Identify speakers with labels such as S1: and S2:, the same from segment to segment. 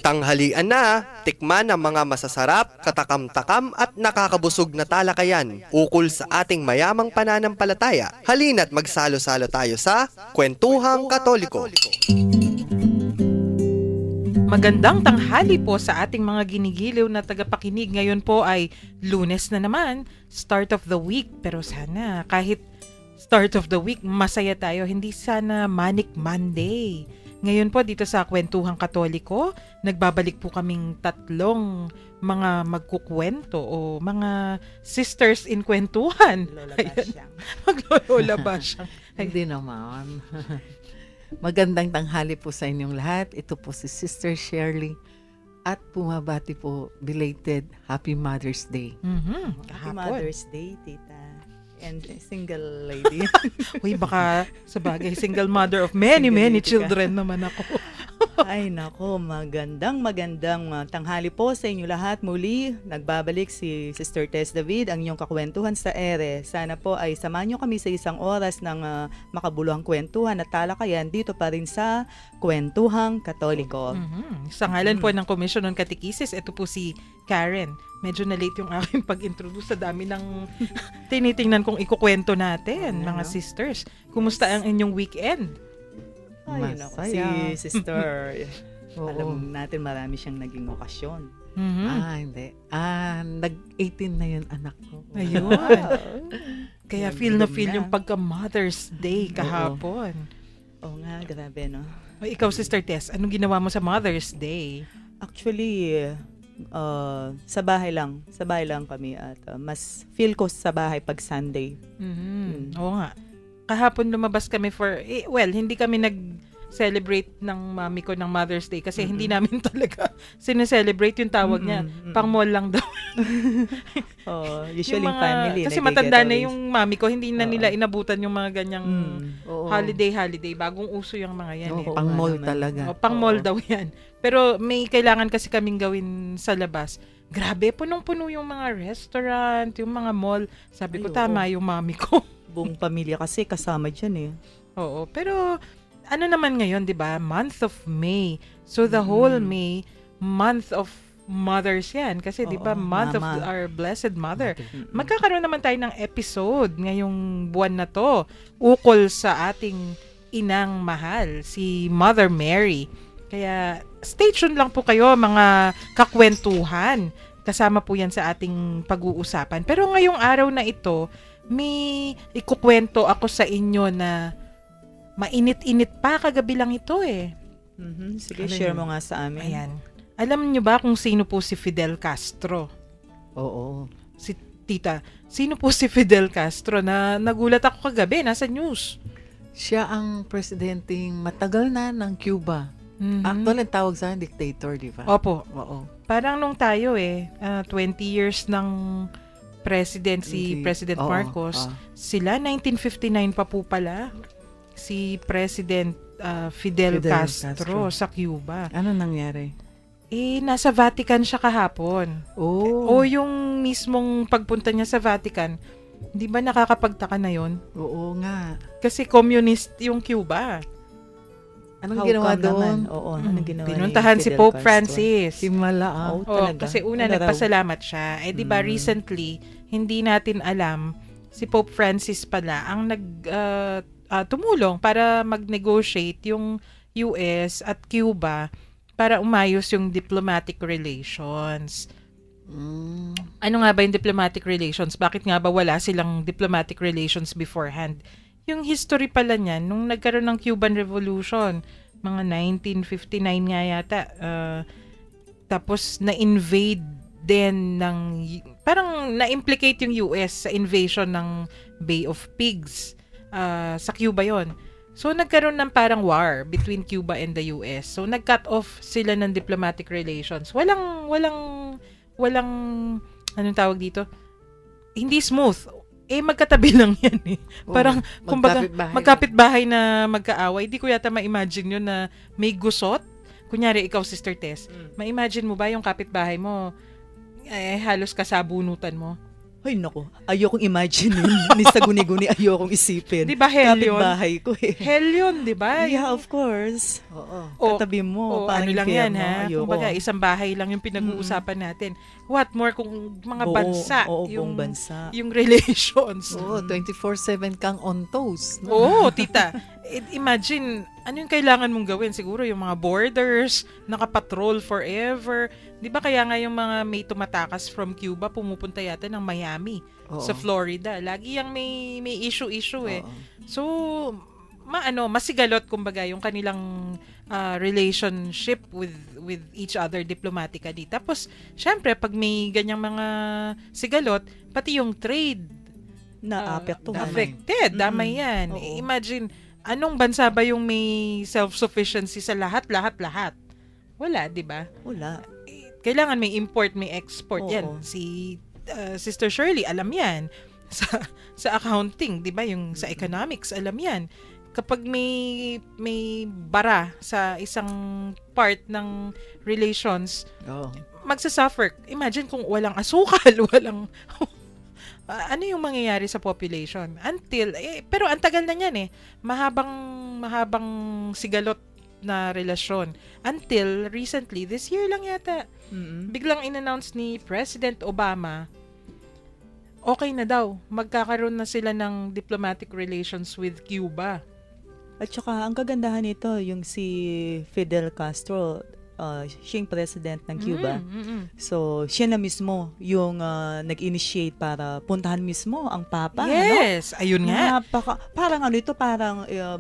S1: Tanghalian na, tikman ang mga masasarap, katakam-takam at nakakabusog na talakayan ukol sa ating mayamang pananampalataya. Halina't magsalo-salo tayo sa Kwentuhang Katoliko.
S2: Magandang tanghali po sa ating mga ginigiliw na tagapakinig. Ngayon po ay Lunes na naman, start of the week. Pero sana kahit start of the week, masaya tayo. Hindi sana Manic Monday. Ngayon po dito sa Kwentuhang Katoliko, nagbabalik po kaming tatlong mga magkukwento o mga sisters in kwentuhan.
S3: Lola Basyang.
S2: Maglolola Basyang.
S3: Hindi naman. Magandang tanghali po sa inyong lahat. Ito po si Sister Shirley at pumabati po belated Happy Mother's Day.
S4: Happy Mother's Day, tita. And single lady.
S2: Uy, baka sa bagay, single mother of many children naman ako.
S4: Ay nako, magandang tanghali po sa inyo lahat. Muli, nagbabalik si Sister Tess David, ang inyong kakwentuhan sa ere. Sana po ay samahan nyo kami sa isang oras ng makabuluhang kwentuhan at talakayan dito pa rin sa Kwentuhang Katoliko.
S2: Sa ngalan po ng Commission on Catechesis, ito po si Karen. Medyo na late yung aking pag-introduce sa dami ng tinitingnan kong ikukwento natin, mga sisters. Kumusta ang inyong weekend?
S4: Ay, naku, si Sister. Alam natin marami siyang naging okasyon.
S3: Hindi. Nag-18 na yun anak ko.
S2: Ayun. Kaya feel yung pagka-Mother's Day kahapon.
S4: Oo nga, grabe no.
S2: O, ikaw, Sister Tess, anong ginawa mo sa Mother's Day?
S4: Actually, sa bahay lang kami at mas feel ko sa bahay pag Sunday.
S2: Oo nga. Kahapon lumabas kami hindi kami nag-celebrate ng mami ko ng Mother's Day kasi hindi namin talaga sineselebrate yung tawag niya. Pang mall lang daw.
S4: Usually yung family.
S2: Kasi matanda na yung mami ko, hindi na nila inabutan yung mga ganyang holiday. Bagong uso yung mga yan.
S3: Pang mall talaga.
S2: Pang mall daw yan. Pero may kailangan kasi kaming gawin sa labas. Grabe, punong-puno yung mga restaurant, yung mga mall. Sabi ko, tama yung mami ko.
S4: Buong pamilya kasi kasama dyan eh.
S2: Oo, pero ano naman ngayon, di ba? Month of May. So the whole May, month of mothers yan. Kasi di ba, month of our Blessed Mother. Magkakaroon naman tayo ng episode ngayong buwan na to ukol sa ating inang mahal, si Mother Mary. Kaya stay tuned lang po kayo, mga kakwentuhan. Kasama po yan sa ating pag-uusapan. Pero ngayong araw na ito, may ikukwento ako sa inyo na mainit-init pa, kagabi lang ito eh.
S4: Sige, share mo nga sa amin.
S2: Ayan. Alam niyo ba kung sino po si Fidel Castro?
S3: Oo.
S2: Si tita, sino po si Fidel Castro? Na nagulat ako kagabi, nasa news.
S3: Siya ang presidenteng matagal na ng Cuba. Actually, tawag sa dictator, di ba?
S2: Opo.
S3: Oo.
S2: Parang nung tayo 20 years ng President Marcos, sila 1959 pa po pala si President Fidel Castro sa Cuba.
S3: Ano nangyari?
S2: Nasa Vatican siya kahapon. O yung mismong pagpunta niya sa Vatican, di ba nakakapagtaka na yon?
S3: Oo nga.
S2: Kasi communist yung Cuba.
S3: Anong ginawa doon?
S4: Anong ginawa
S2: Pinuntahan si Pope Francis.
S3: Himala.
S2: Kasi una nagpasalamat siya. Di ba recently, hindi natin alam, si Pope Francis pala ang tumulong para mag-negotiate yung US at Cuba para umayos yung diplomatic relations. Ano nga ba yung diplomatic relations? Bakit nga ba wala silang diplomatic relations beforehand? Yung history pala niyan, nung nagkaroon ng Cuban Revolution, mga 1959 nga yata, tapos na-invade din parang na-implicate yung US sa invasion ng Bay of Pigs. Sa Cuba yon. So, nagkaroon ng parang war between Cuba and the US. So, nag-cut off sila ng diplomatic relations. Walang, anong tawag dito? Hindi smooth. Magkatabi lang yan eh. Parang, kumbaga, magkapit-bahay na magkaaway. Hindi ko yata ma-imagine yun na may gusot. Kunyari, ikaw, Sister Tess, ma-imagine mo ba yung kapit-bahay mo, halos kasabunutan mo?
S4: Ay, nako. Ayokong imagine ni sa guni-guni, ayokong isipin.
S2: Di ba hell yun?
S4: Kapitbahay ko eh.
S2: Hell yun, di ba?
S4: Yeah, of course.
S2: O,
S4: Katabi mo,
S2: ano lang yan,
S4: infierno.
S2: ha?
S4: Ayoko.
S2: Kumbaga, isang bahay lang yung pinag-uusapan natin. What more kung mga bansa,
S4: buong bansa.
S2: yung relations.
S3: Oo, 24/7 kang on toes. No?
S2: Oo, tita. Imagine, ano yung kailangan mong gawin? Siguro yung mga borders, nakapatrol forever. Di ba kaya nga yung mga may tumatakas from Cuba, pumupunta yata ng Miami,
S3: Oo.
S2: sa Florida. Lagi yung may issue eh.
S3: Oo.
S2: So, masigalot kumbaga yung kanilang relationship with each other diplomatically. Tapos, syempre, pag may ganyang mga sigalot, pati yung trade
S4: Naapektuhan.
S2: affected. Damay yan.
S4: Oo.
S2: Imagine, anong bansa ba yung may self-sufficiency sa lahat? Wala, di ba?
S4: Wala.
S2: Kailangan may import, may export.
S4: Oo.
S2: Yan. Si Sister Shirley, alam yan. Sa accounting, di ba? Yung sa economics, alam yan. Kapag may bara sa isang part ng relations,
S3: Oo.
S2: magsasuffer. Imagine kung walang asukal, walang... ano yung mangyayari sa population? Pero ang tagal na yan eh. Mahabang sigalot na relasyon. Until recently, this year lang yata, biglang in-announce ni President Obama, okay na daw, magkakaroon na sila ng diplomatic relations with Cuba.
S4: At saka, ang kagandahan nito, yung si Fidel Castro, siya yung president ng Cuba. So, siya na mismo yung nag-initiate para puntahan mismo ang Papa.
S2: Yes, ayun nga.
S4: Parang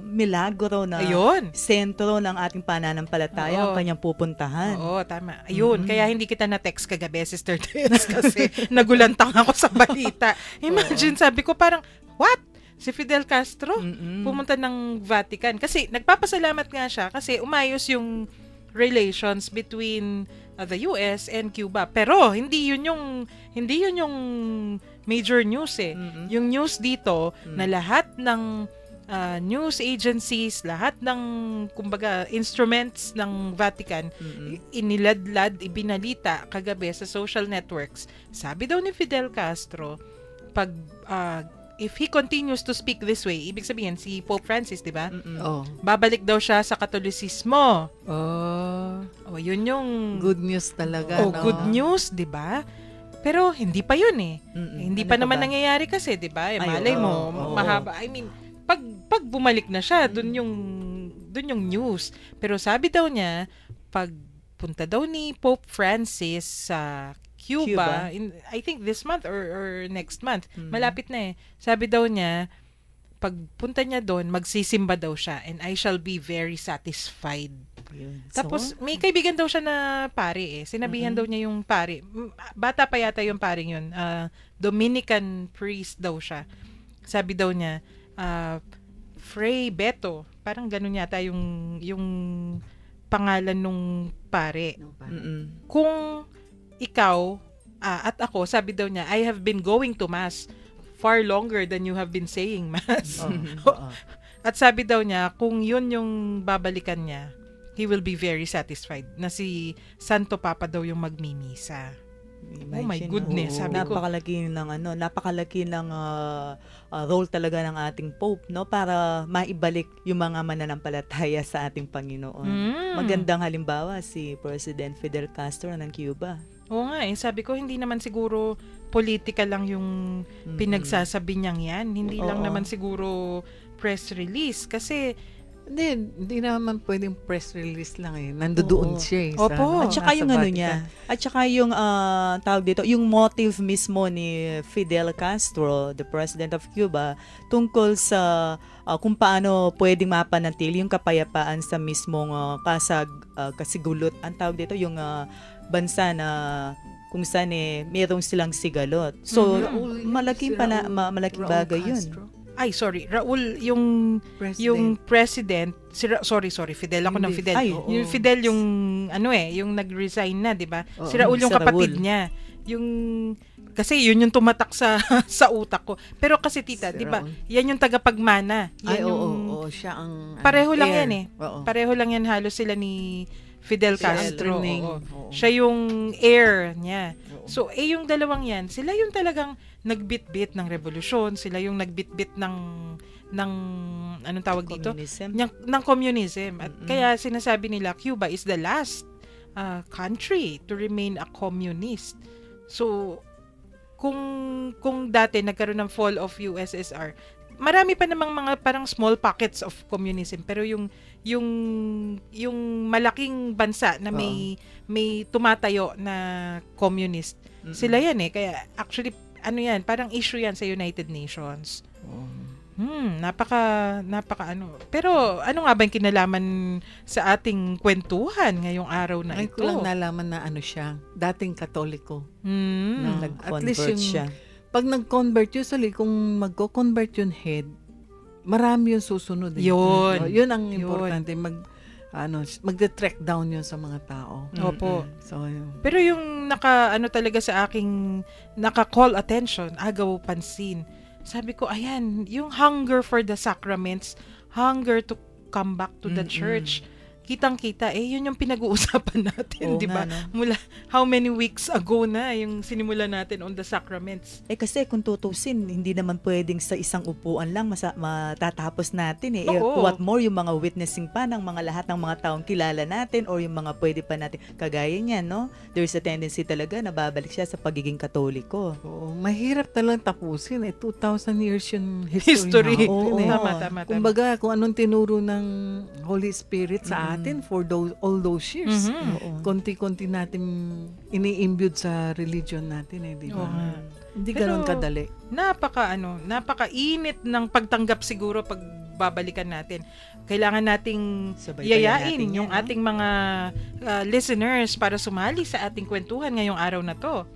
S4: milagro na
S2: Ayun.
S4: sentro ng ating pananampalataya ang
S2: Oo.
S4: kanyang pupuntahan.
S2: Oo, tama. Ayun, kaya hindi kita na-text kagabi, Sister Tess, kasi nagulantang ako sa balita. Imagine, sabi ko parang, what? Si Fidel Castro pumunta ng Vatican. Kasi nagpapasalamat nga siya kasi umayos yung relations between the US and Cuba. Pero hindi yun yung major news eh. Yung news dito na lahat ng news agencies, lahat ng kumbaga instruments ng Vatican iniladlad, ibinalita kagabi sa social networks. Sabi daw ni Fidel Castro, pag if he continues to speak this way, ibig sabihin si Pope Francis, 'di ba?
S3: Oh.
S2: Babalik daw siya sa Katolisismo.
S3: Oh.
S2: Yun yung
S3: Good news talaga. no?
S2: good news, 'di ba? Pero hindi pa yun eh. Hindi pa
S4: Ano
S2: naman
S4: ba?
S2: nangyayari kasi, 'di ba?
S4: Ay,
S2: Malay mo,
S4: oo.
S2: mahaba. I mean, pag bumalik na siya, dun yung news. Pero sabi daw niya, pag punta daw ni Pope Francis sa Cuba, I think this month or next month. Malapit na eh. Sabi daw niya, pag punta niya doon, magsisimba daw siya and I shall be very satisfied.
S4: Yun.
S2: Tapos, may kaibigan daw siya na pare eh. Sinabihan daw niya yung pare. Bata pa yata yung paring yun. Dominican priest daw siya. Sabi daw niya, Fray Beto. Parang ganun yata yung pangalan nung pare. Kung ikaw at ako, sabi daw niya, I have been going to Mass far longer than you have been saying Mass. At sabi daw niya, kung yun yung babalikan niya, he will be very satisfied na si Santo Papa daw yung magmimisa. Oh my goodness, sabi ko.
S4: Napakalaki ng role talaga ng ating Pope, no, para maibalik yung mga mananampalataya sa ating Panginoon. Magandang halimbawa si President Fidel Castro ng Cuba.
S2: Oo nga eh, sabi ko hindi naman siguro politika lang yung pinagsasabi niyang yan. Hindi lang naman siguro press release kasi
S3: Hindi naman pwedeng press release lang eh. Nandoon siya eh.
S2: Opo.
S4: At saka
S3: nasa
S4: yung
S3: Vatican.
S4: at saka yung tawag dito, yung motive mismo ni Fidel Castro, the President of Cuba, tungkol sa kung paano pwedeng mapanatili yung kapayapaan sa mismong kasigulot. Ang tawag dito, yung bansa na kung saan mayroong silang sigalot. So, malaking bagay yun.
S2: Ay, sorry. Raul, yung president, sorry, Fidel ako ng Fidel.
S4: Ay,
S2: yung Fidel yung yung nag-resign na, 'di ba? Si Raul yung
S4: si
S2: kapatid
S4: Raul.
S2: niya. Kasi yun yung tumatak sa utak ko. Pero kasi tita,
S3: Si
S2: 'di ba?
S3: Raul.
S2: Yan yung tagapagmana. Yan
S3: Ay,
S2: yung
S3: oo, siya ang
S2: pareho lang
S3: heir.
S2: yan eh.
S3: Oo.
S2: Pareho lang yan halos sila ni Fidel
S3: Siya ang
S2: Castro.
S3: training.
S2: Oo.
S3: Oo.
S2: Siya yung heir niya.
S3: Oo.
S2: So, yung dalawang yan, sila yung talagang nagbitbit ng revolusyon, sila yung nagbitbit ng anong tawag dito?
S4: Communism.
S2: Ng communism. At kaya sinasabi nila, Cuba is the last country to remain a communist. So, kung dati nagkaroon ng fall of USSR, marami pa namang mga parang small pockets of communism, pero yung malaking bansa na may tumatayo na communist, sila yan kaya actually yan, parang issue yan sa United Nations. Napaka pero ano nga ba yung kinalaman sa ating kwentuhan ngayong araw na
S3: Ngayon
S2: ito?
S3: ko lang nalaman na siya, dating Katoliko.
S2: Hmm.
S3: At least
S4: Nag-convert
S3: yung,
S4: siya.
S3: pag nag-convert, usually, kung magko-convert yung head, marami yung susunod.
S2: Yun.
S3: Yun ang importante. Mag-track down yun sa mga tao.
S2: Opo.
S3: So, yun.
S2: Pero yung talaga sa aking naka-call attention, agaw pansin. Sabi ko, ayan, yung hunger for the sacraments, hunger to come back to the church. Kitang-kita, yun yung pinag-uusapan natin,
S4: Oo
S2: di ba?
S4: nga, no?
S2: Mula how many weeks ago na yung sinimula natin on the sacraments.
S4: Kasi kung tutusin, hindi naman pwedeng sa isang upuan lang matatapos natin
S2: Oo.
S4: What more yung mga witnessing pa ng mga lahat ng mga taong kilala natin or yung mga pwede pa natin. Kagaya niyan, no? There's a tendency talaga na babalik siya sa pagiging Katoliko.
S3: Oo, mahirap talagang tapusin. 2,000 years yung history.
S2: History.
S3: natin, eh.
S2: Tama.
S3: Kumbaga, kung anong tinuro ng Holy Spirit sa atin for all those years.
S4: Oo.
S3: Konti-konti natin ini-imbue sa religion natin, di ba?
S2: Oo nga.
S3: Hindi
S2: Pero,
S3: ganun kadali.
S2: napakainit ng pagtanggap siguro pag babalikan natin. Kailangan nating
S4: Sabaybayan
S2: yayain
S4: natin
S2: yung
S4: yan, no?
S2: ating mga listeners para sumali sa ating kwentuhan ngayong araw na to.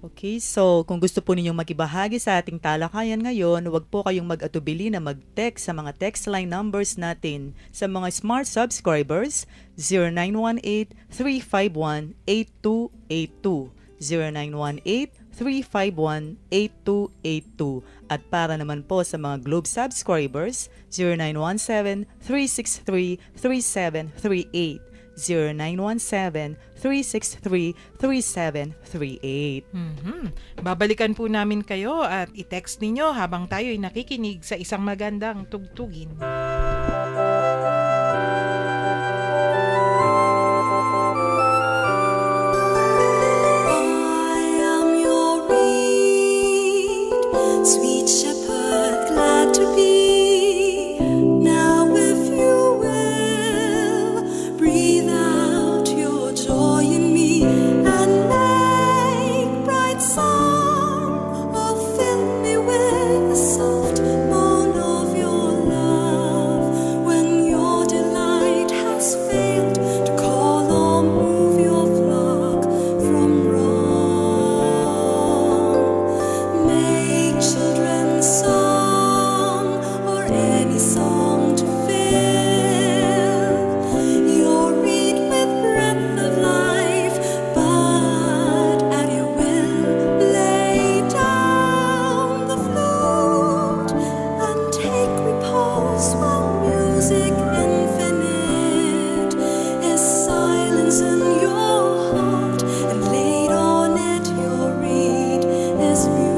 S4: Okay, so kung gusto po ninyong makibahagi sa ating talakayan ngayon, huwag po kayong mag-atubili na mag-text sa mga text line numbers natin. Sa mga smart subscribers, 0918-351-8282, 0918-351-8282. At para naman po sa mga Globe subscribers, 0917-363-3738. 0917-363-3738.
S2: Babalikan po namin kayo at i-text ninyo habang tayo'y nakikinig sa isang magandang tugtugin.
S5: Sweet shepherd, glad to be. Now if you will, breathe out your joy in me and make bright song, or fill me with the soft moan of your love. When your delight has failed to call or move your flock from wrong, make children's song or any song to fill your reed with breath of life, but at your will lay down the flute and take repose while music infinite is silence in your heart, and laid on it your reed is mute.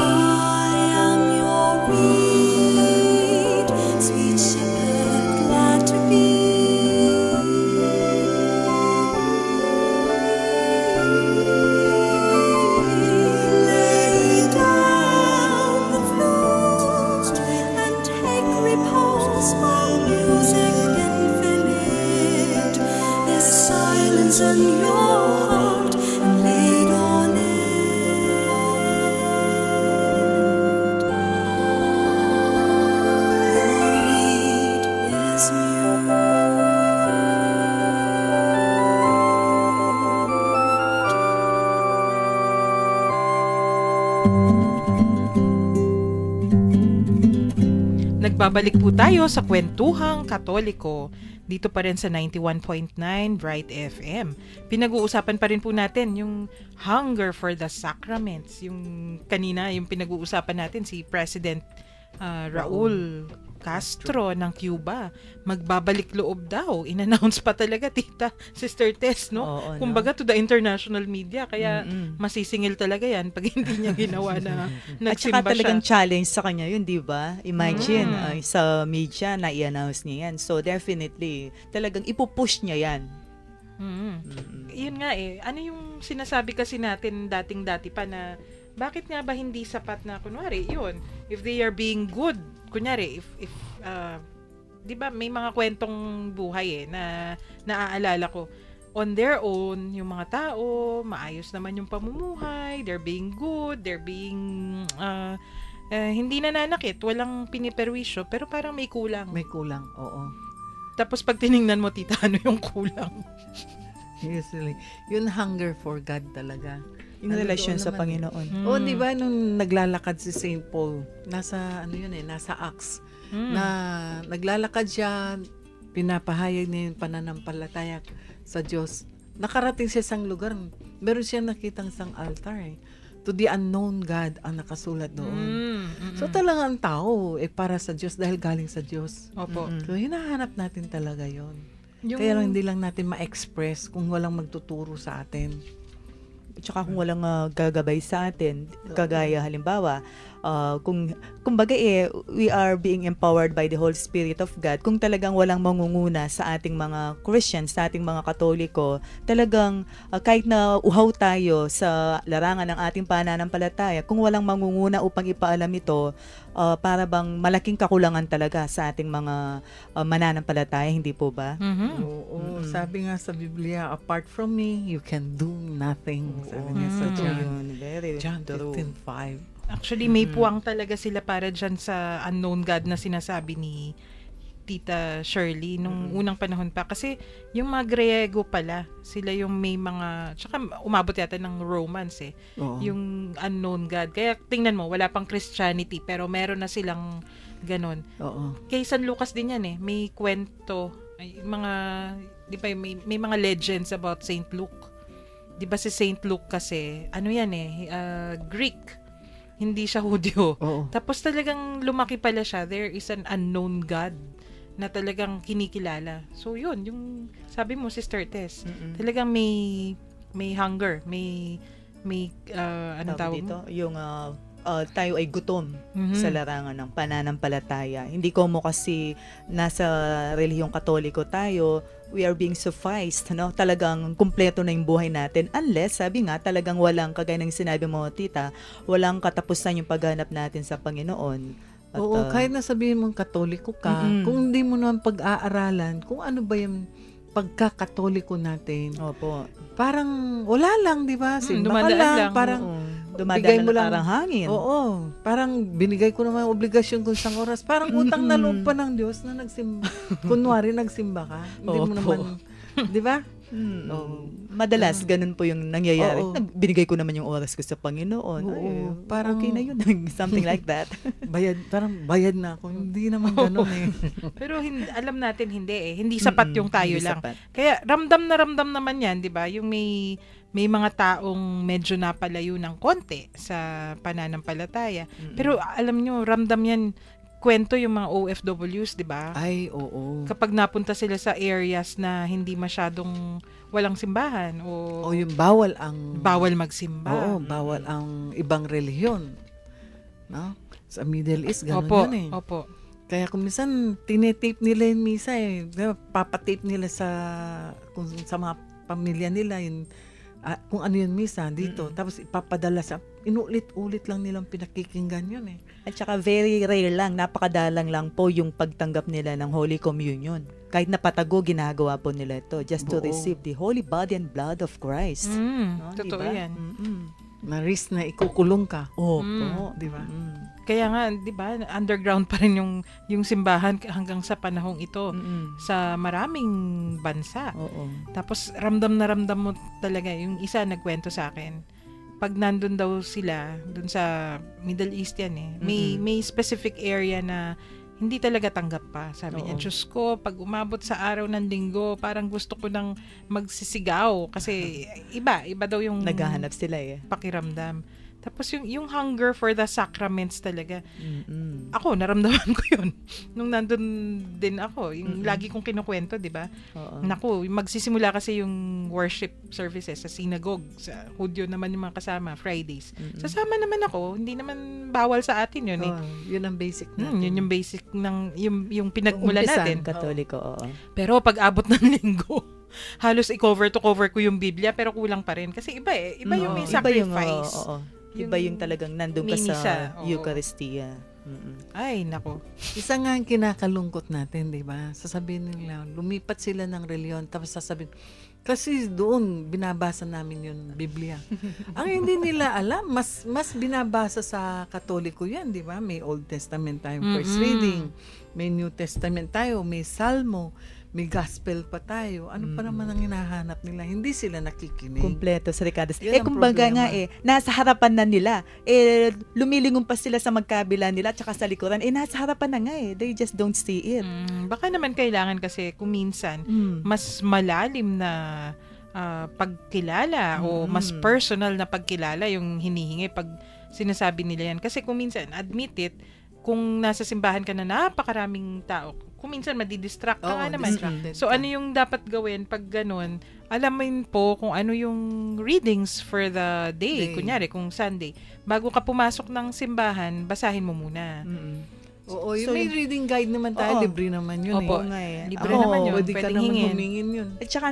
S5: I am your reed, sweet shepherd, glad to be. Lay down the flute and take repose while music infinite is silence in your heart, and laid on it your reed is
S2: Nagbabalik po tayo sa Kwentuhang Katoliko. dito pa rin sa 91.9 Bright FM. Pinag-uusapan pa rin po natin yung hunger for the sacraments. Yung kanina, yung pinag-uusapan natin si President Raul Castro ng Cuba. Magbabalik loob daw. In-announce pa talaga, Tita, Sister Tess, no?
S4: Oo,
S2: Kumbaga to the international media. Kaya masisingil talaga yan pag hindi niya ginawa na
S4: At
S2: nagsimba
S4: saka talagang
S2: siya.
S4: challenge sa kanya yun, di ba? Imagine, sa media na i-announce niya yan. So, definitely, talagang ipupush niya yan.
S2: Yun nga ano yung sinasabi kasi natin dating-dati pa na bakit nga ba hindi sapat na kunwari, yun, if they are being good, kunyari, if 'di ba may mga kwentong buhay na naaalala ko, on their own, yung mga tao, maayos naman yung pamumuhay, they're being good, they're being hindi nananakit, walang piniperwisyo, pero parang may kulang.
S3: May kulang, oo.
S2: Tapos pag tiningnan mo, Tita, ano yung kulang?
S3: Usually, yun hunger for God talaga.
S4: Yung relasyon
S3: Nandoon
S4: sa
S3: naman
S4: Panginoon.
S3: Oh, di ba nung naglalakad si Saint Paul, nasa nasa Acts, na naglalakad siya, pinapahayag niya yung pananampalataya sa Diyos. Nakarating siya sa isang lugar, meron siya nakitang isang altar to the unknown God ang nakasulat doon. So talagang tao para sa Diyos dahil galing sa Diyos.
S2: Opo.
S3: So hinahanap natin talaga yon.
S2: Yung-
S3: Kaya lang hindi lang natin ma-express kung walang magtuturo sa atin.
S4: Tsaka kung walang gagabay sa atin, kagaya halimbawa, kumbaga we are being empowered by the Holy Spirit of God. Kung talagang walang mangunguna sa ating mga Christians, sa ating mga Katoliko, talagang kahit na uhaw tayo sa larangan ng ating pananampalataya, kung walang mangunguna upang ipaalam ito, para bang malaking kakulangan talaga sa ating mga mananampalataya, hindi po ba?
S3: Oo, sabi nga sa Biblia, apart from me, you can do nothing. Sabi niya sa
S4: Totoo
S3: John.
S4: yun. Very
S3: John
S4: true.
S3: 15:5.
S2: Actually, may puwang talaga sila para dyan sa unknown God na sinasabi ni Tita Shirley nung unang panahon pa. Kasi yung mga Griego pala, sila yung may mga, tsaka umabot yata ng Romans
S3: Oo.
S2: yung unknown God. Kaya tingnan mo, wala pang Christianity, pero meron na silang ganon.
S3: Oo.
S2: Kay San Lucas din yan may kwento, mga, di ba, may mga legends about Saint Luke. Di ba si Saint Luke kasi, ano yan Greek. Hindi siya Hudyo.
S3: Oo.
S2: Tapos talagang lumaki pala siya. There is an unknown God na talagang kinikilala. So yun, yung sabi mo, Sister Tess, talagang may hunger, may anong tawag
S4: dito,
S2: mo?
S4: yung tayo ay gutom sa larangan ng pananampalataya. Hindi ko mo kasi nasa relihiyong Katoliko tayo, we are being sufficed, no? Talagang kumpleto na yung buhay natin unless, sabi nga, talagang walang, kagaya ng sinabi mo, Tita, walang katapusan yung paghanap natin sa Panginoon. At,
S3: Oo, kahit na sabihin mong Katoliko ka, kung hindi mo naman pag-aaralan, kung ano ba yung pagka-Katoliko natin,
S4: Opo.
S3: parang wala lang, di ba? Simba ka
S2: dumadaan
S3: lang,
S2: lang.
S3: parang
S4: Dumadaan
S3: bigay
S4: na
S3: mo lang.
S4: parang hangin.
S3: Oo, parang binigay ko naman yung obligasyon ko isang oras. Parang utang na loob pa ng Diyos na nagsimba. Kunwari, nagsimba ka. Hindi mo
S4: Opo.
S3: naman, di ba?
S4: Oo. Madalas, ganun po yung nangyayari.
S3: Oo.
S4: Binigay ko naman yung oras ko sa Panginoon.
S3: Oo,
S4: Ay,
S3: parang-
S4: okay na yun. Something like that.
S3: Bayad na ako. Hindi naman ganun
S2: Pero alam natin hindi Hindi sapat yung tayo
S4: Hindi
S2: lang.
S4: sapat.
S2: Kaya ramdam naman yan, 'di ba? Yung may mga taong medyo napalayo ng konti sa pananampalataya. Pero alam nyo, ramdam yan kwento yung mga OFWs, 'di ba?
S3: Ay, oo.
S2: Kapag napunta sila sa areas na hindi masyadong walang simbahan o
S3: O yung bawal ang...
S2: bawal magsimba.
S3: Oo, bawal ang ibang relihiyon. No? Sa Middle East, ganun
S2: Opo,
S3: yun
S2: opo.
S3: Kaya kung minsan, tinetape nila yung misa Diba? Papatape nila sa mga pamilya nila yung kung ano yung misa dito. Tapos ipapadala inulit-ulit lang nilang pinakikinggan yun
S4: At saka very rare lang, napakadalang lang po yung pagtanggap nila ng Holy Communion. Kahit napatago, ginagawa po nila ito just to
S3: Oo.
S4: receive the holy body and blood of Christ. No,
S2: Totoo
S4: diba?
S2: yan.
S3: Na risk na ikukulong ka.
S4: Opo.
S3: Di ba?
S2: Kaya nga, 'di ba, underground pa rin yung simbahan hanggang sa panahong ito sa maraming bansa.
S4: Oo.
S2: Tapos ramdam na ramdam mo talaga, yung isa nagkwento sa akin. Pag nandun daw sila, dun sa Middle East yan may specific area na hindi talaga tanggap pa. Sabi niya,
S3: Oo.
S2: Diyos ko, pag umabot sa araw ng linggo, parang gusto ko nang magsisigaw. Kasi iba daw yung
S4: Naghahanap sila eh.
S2: pakiramdam. Tapos yung hunger for the sacraments talaga.
S4: Mm-mm.
S2: Ako, naramdaman ko yun. Nung nandun din ako. Yung lagi kong kinukwento, di ba?
S4: Oo.
S2: Naku, magsisimula kasi yung worship services sa synagogue. Sa Hudyo naman yung mga kasama, Fridays. Sasama naman ako. Hindi naman bawal sa atin yun eh.
S3: Oh, yun ang basic natin.
S2: Yun yung basic ng yung pinagmulan
S3: Umpisan.
S2: natin.
S4: Katoliko, oo.
S2: Pero pag abot ng linggo, halos i-cover to cover ko yung Biblia pero kulang pa rin. Kasi iba eh. Iba yung may
S4: Iba yung,
S2: sacrifice.
S4: oo. Iba yung talagang nandun ka
S2: minisa,
S4: sa
S2: oo.
S4: Eucharistia.
S2: Ay, nako.
S3: Isa nga ang kinakalungkot natin, di ba? Sasabihin nila, lumipat sila ng reliyon, tapos sasabihin, kasi doon, binabasa namin yung Biblia. Ang hindi nila alam, mas binabasa sa Katoliko yan, di ba? May Old Testament tayong first reading, may New Testament tayo, may Salmo, may Gospel pa tayo. Ano pa naman ang hinahanap nila? Hindi sila nakikinig.
S4: Kumpleto sa Ricardo.
S3: Yun ang
S4: Kumbaga
S3: problema.
S4: nga nasa harapan na nila. Lumilingon pa sila sa magkabila nila at saka sa likuran. Nasa harapan na nga They just don't see it.
S2: Baka naman kailangan kasi kung minsan mas malalim na pagkilala o mas personal na pagkilala yung hinihingi pag sinasabi nila yan. Kasi kung minsan, admit it, kung nasa simbahan ka na napakaraming tao, kung minsan madidistract ka nga naman.
S3: distracted
S2: So
S3: ka.
S2: ano yung dapat gawin pag ganun? Alamin po kung ano yung readings for the day.
S3: Day.
S2: Kunyari, kung Sunday. Bago ka pumasok ng simbahan, basahin mo muna.
S3: Oo,
S4: So,
S3: may reading guide naman tayo,
S4: Oo.
S3: libre naman yun
S2: Opo.
S3: eh.
S4: nga eh.
S2: Libre
S3: Oo,
S2: naman yun.
S3: pwede ka
S2: Pwedeng
S3: naman
S2: hingin.
S3: humingin yun.
S4: At saka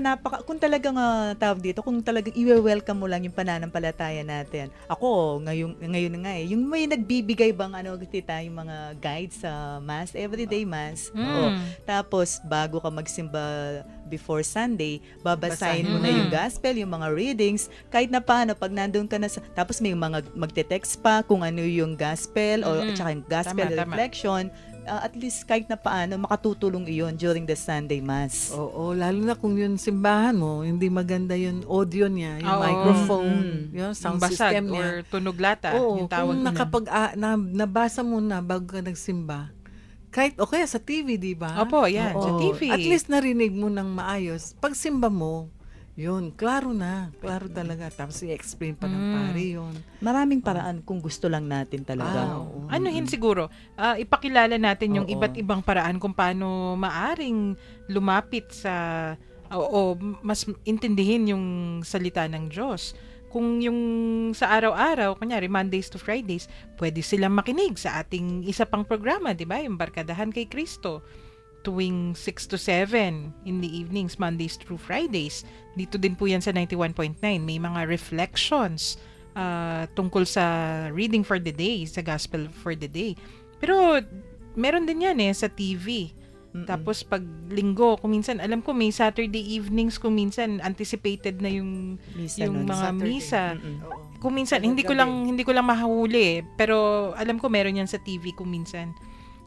S4: kung talagang tawag dito, kung talagang i-welcome mo lang yung pananampalataya natin. Ako, ngayon nga yung may nagbibigay bang tita, yung mga guides sa mass, everyday mass. Oo. Tapos, bago ka magsimba before Sunday, babasahin mo na yung gospel, yung mga readings, kahit na paano, pag nandun ka na tapos may mga magte-text pa kung ano yung gospel, o at saka yung gospel
S2: Tama.
S4: reflection, at least kahit na paano, makatutulong iyon during the Sunday Mass.
S3: Oo, lalo na kung yung simbahan mo, hindi maganda yung audio niya, yung
S2: Oo.
S3: microphone, yung sound
S2: Basag
S3: system niya.
S2: or tunog lata.
S3: Oo,
S2: yung tawag
S3: kung
S2: nila.
S3: nabasa mo na bago ka nagsimba, kahit o kaya sa TV, di ba?
S2: Opo, yan. Sa
S3: Oo,
S2: TV.
S3: At least narinig mo ng maayos. Pag simba mo, yun, klaro na. Klaro talaga. Tapos i-explain pa ng pare yun.
S4: Maraming paraan kung gusto lang natin talaga.
S3: Oo.
S2: Anuhin siguro, ipakilala natin yung
S3: Oo.
S2: iba't ibang paraan kung paano maaring lumapit sa o mas intindihin yung salita ng Diyos. Kung yung sa araw-araw, kunyari Mondays to Fridays, pwede silang makinig sa ating isa pang programa, di ba? Yung Barkadahan kay Kristo. Tuwing 6 to 7 in the evenings, Mondays through Fridays. Dito din po yan sa 91.9. May mga reflections tungkol sa reading for the day, sa gospel for the day. Pero meron din yan sa TV. Tapos pag linggo, kung minsan, alam ko may Saturday evenings, kung minsan anticipated na yung
S4: Misa
S2: yung
S4: nun.
S2: mga
S3: Saturday.
S2: misa.
S3: Oo.
S2: Kung minsan, hindi ko lang mahuli. Pero alam ko meron yan sa TV kung minsan.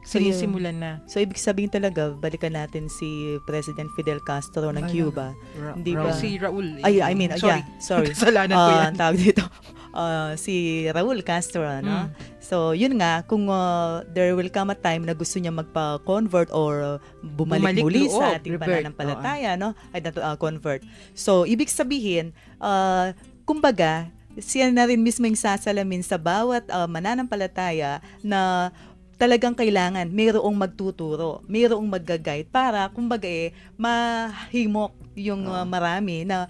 S4: So, yun.
S2: Sinisimulan na.
S4: So, ibig sabihin talaga, balikan natin si President Fidel Castro ng Cuba. Hindi ba?
S2: Si Raul.
S4: I mean, sorry.
S2: Kasalanan ko yan.
S4: Tawag dito. Si Raul Castro, no? So, yun nga, kung there will come a time na gusto niya magpa-convert or bumalik muli
S2: loob,
S4: sa ating
S3: revert,
S4: pananampalataya, no? Ay, convert. So, ibig sabihin, kumbaga, siya na rin mismo yung sasalamin sa bawat mananampalataya na talagang kailangan mayroong magtuturo, mayroong mag-guide para kumbaga mahimok yung marami na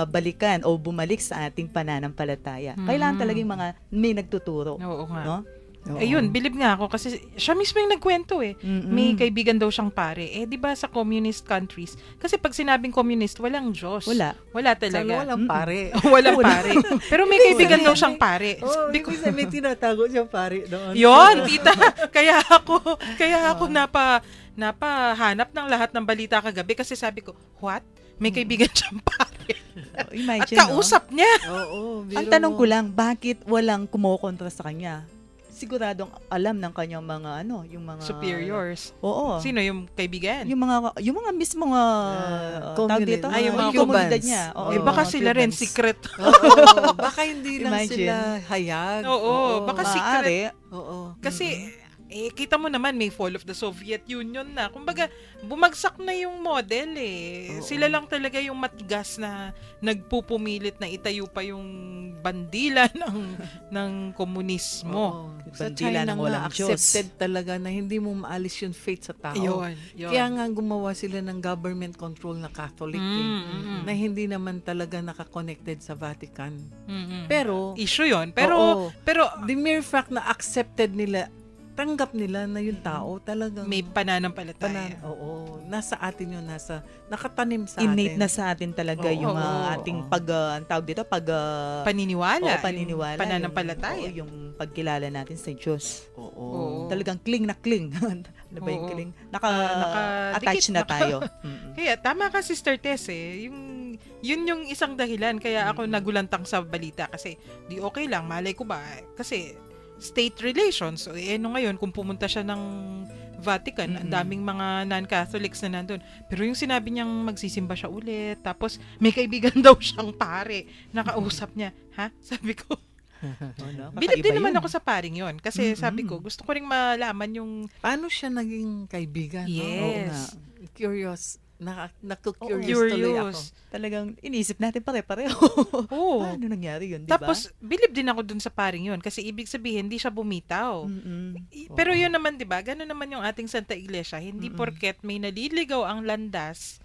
S4: balikan o bumalik sa ating pananampalataya. Kailangan talaga yung mga may nagtuturo.
S2: Oo nga.
S4: No?
S2: Ayun, bilib nga ako kasi siya mismo yung nagkwento May kaibigan daw siyang pare. Di ba sa communist countries? Kasi pag sinabing communist, walang Diyos. Wala talaga.
S3: Sana walang pare.
S2: Walang pare. Pero may kaibigan daw siyang pare.
S3: Oh, because may tinatago siyang pare doon.
S2: Yon, tita. Kaya ako napahanap ng lahat ng balita kagabi kasi sabi ko, what? May kaibigan siyang pare. At
S4: Imagine,
S2: kausap niya.
S3: Oo,
S4: Ang tanong ko lang, bakit walang kumokontra sa kanya? Siguradong alam ng kanyang mga yung mga
S2: Superiors.
S4: Oo.
S2: Sino yung kaibigan?
S4: Yung mga mismong tawag dito,
S2: yung mga
S4: yung komunidad
S3: Cubans.
S4: niya. Oo.
S2: Baka
S3: mga
S2: sila rin
S3: Cubans.
S2: secret.
S3: Oo, baka hindi lang
S4: Imagine.
S3: sila hayag.
S2: Oo, baka secret.
S4: Maaari.
S3: Oo.
S2: Kasi kita mo naman may fall of the Soviet Union na. Kumbaga, bumagsak na yung model
S3: Oo.
S2: Sila lang talaga yung matigas na nagpupumilit na itayo pa yung bandila ng komunismo.
S3: Oo. Sa
S4: Bandila
S3: China
S4: ng
S3: nga,
S4: walang Diyos.
S3: accepted talaga na hindi mo maalis yung faith sa tao.
S2: Yun.
S3: Kaya nga gumawa sila ng government control na Catholic na hindi naman talaga naka-connected sa Vatican. Pero,
S2: issue yun.
S3: Oo.
S2: Pero
S3: the mere fact na accepted nila, tanggap nila na yung tao talagang
S2: may pananampalataya.
S3: nasa atin yun, nakatanim sa
S4: Innate
S3: atin.
S4: na sa atin talaga
S3: Oo,
S4: yung
S3: oo,
S4: ating
S3: oo.
S4: ang tawag dito,
S2: Paniniwala.
S4: paniniwala.
S2: Yung pananampalataya.
S4: Yung pagkilala natin sa Diyos.
S3: Oo.
S4: Talagang cling na cling. Ano ba yung
S2: Oo.
S4: cling?
S2: Nakadikit
S4: Attach na
S2: na.
S4: tayo.
S2: Kaya tama ka, Sister Tess yun yung isang dahilan kaya ako nagulantang sa balita kasi di okay lang, malay ko ba kasi state relations. Ano ngayon kung pumunta siya ng Vatican, ang daming mga non-Catholics na nandun. Pero yung sinabi niyang magsisimba siya ulit, tapos may kaibigan daw siyang pare, nakausap niya. Ha? Sabi ko, bilib din naman ako sa paring yon kasi sabi ko, gusto ko ring malaman yung
S3: Paano siya naging kaibigan? no?
S2: Yes.
S3: Oo nga. Curious. Naku-curious tuloy ako.
S4: Talagang inisip natin pare-pareho.
S2: Oo.
S4: Paano nangyari yun, di ba?
S2: Tapos, bilib din ako dun sa paring yon kasi ibig sabihin, hindi siya bumitaw. Pero yun naman, di ba? Ganun naman yung ating Santa Iglesia. Hindi porket may naliligaw ang landas,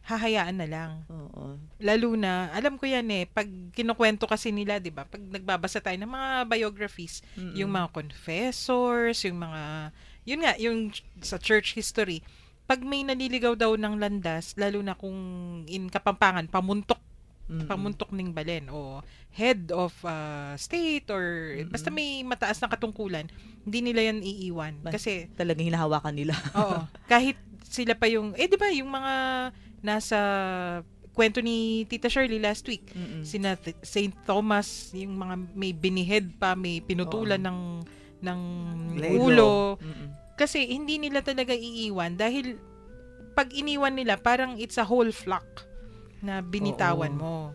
S2: hahayaan na lang.
S4: Oo.
S2: Lalo na, alam ko yan pag kinukwento kasi nila, di ba? Pag nagbabasa tayo ng mga biographies, yung mga confessors, yung mga, yun nga, yung sa church history, pag may naliligaw daw ng landas, lalo na kung in Kapampangan, pamuntok ning balen o head of state or basta may mataas na katungkulan, hindi nila yan iiwan. Kasi,
S4: Talagang hinahawakan nila.
S2: oo, kahit sila pa yung, di ba, yung mga nasa kwento ni Tita Shirley last week, sina St. Thomas, yung mga may binihead pa, may pinutulan ng ulo. Kasi hindi nila talaga iiwan dahil pag iniwan nila parang it's a whole flock na binitawan mo.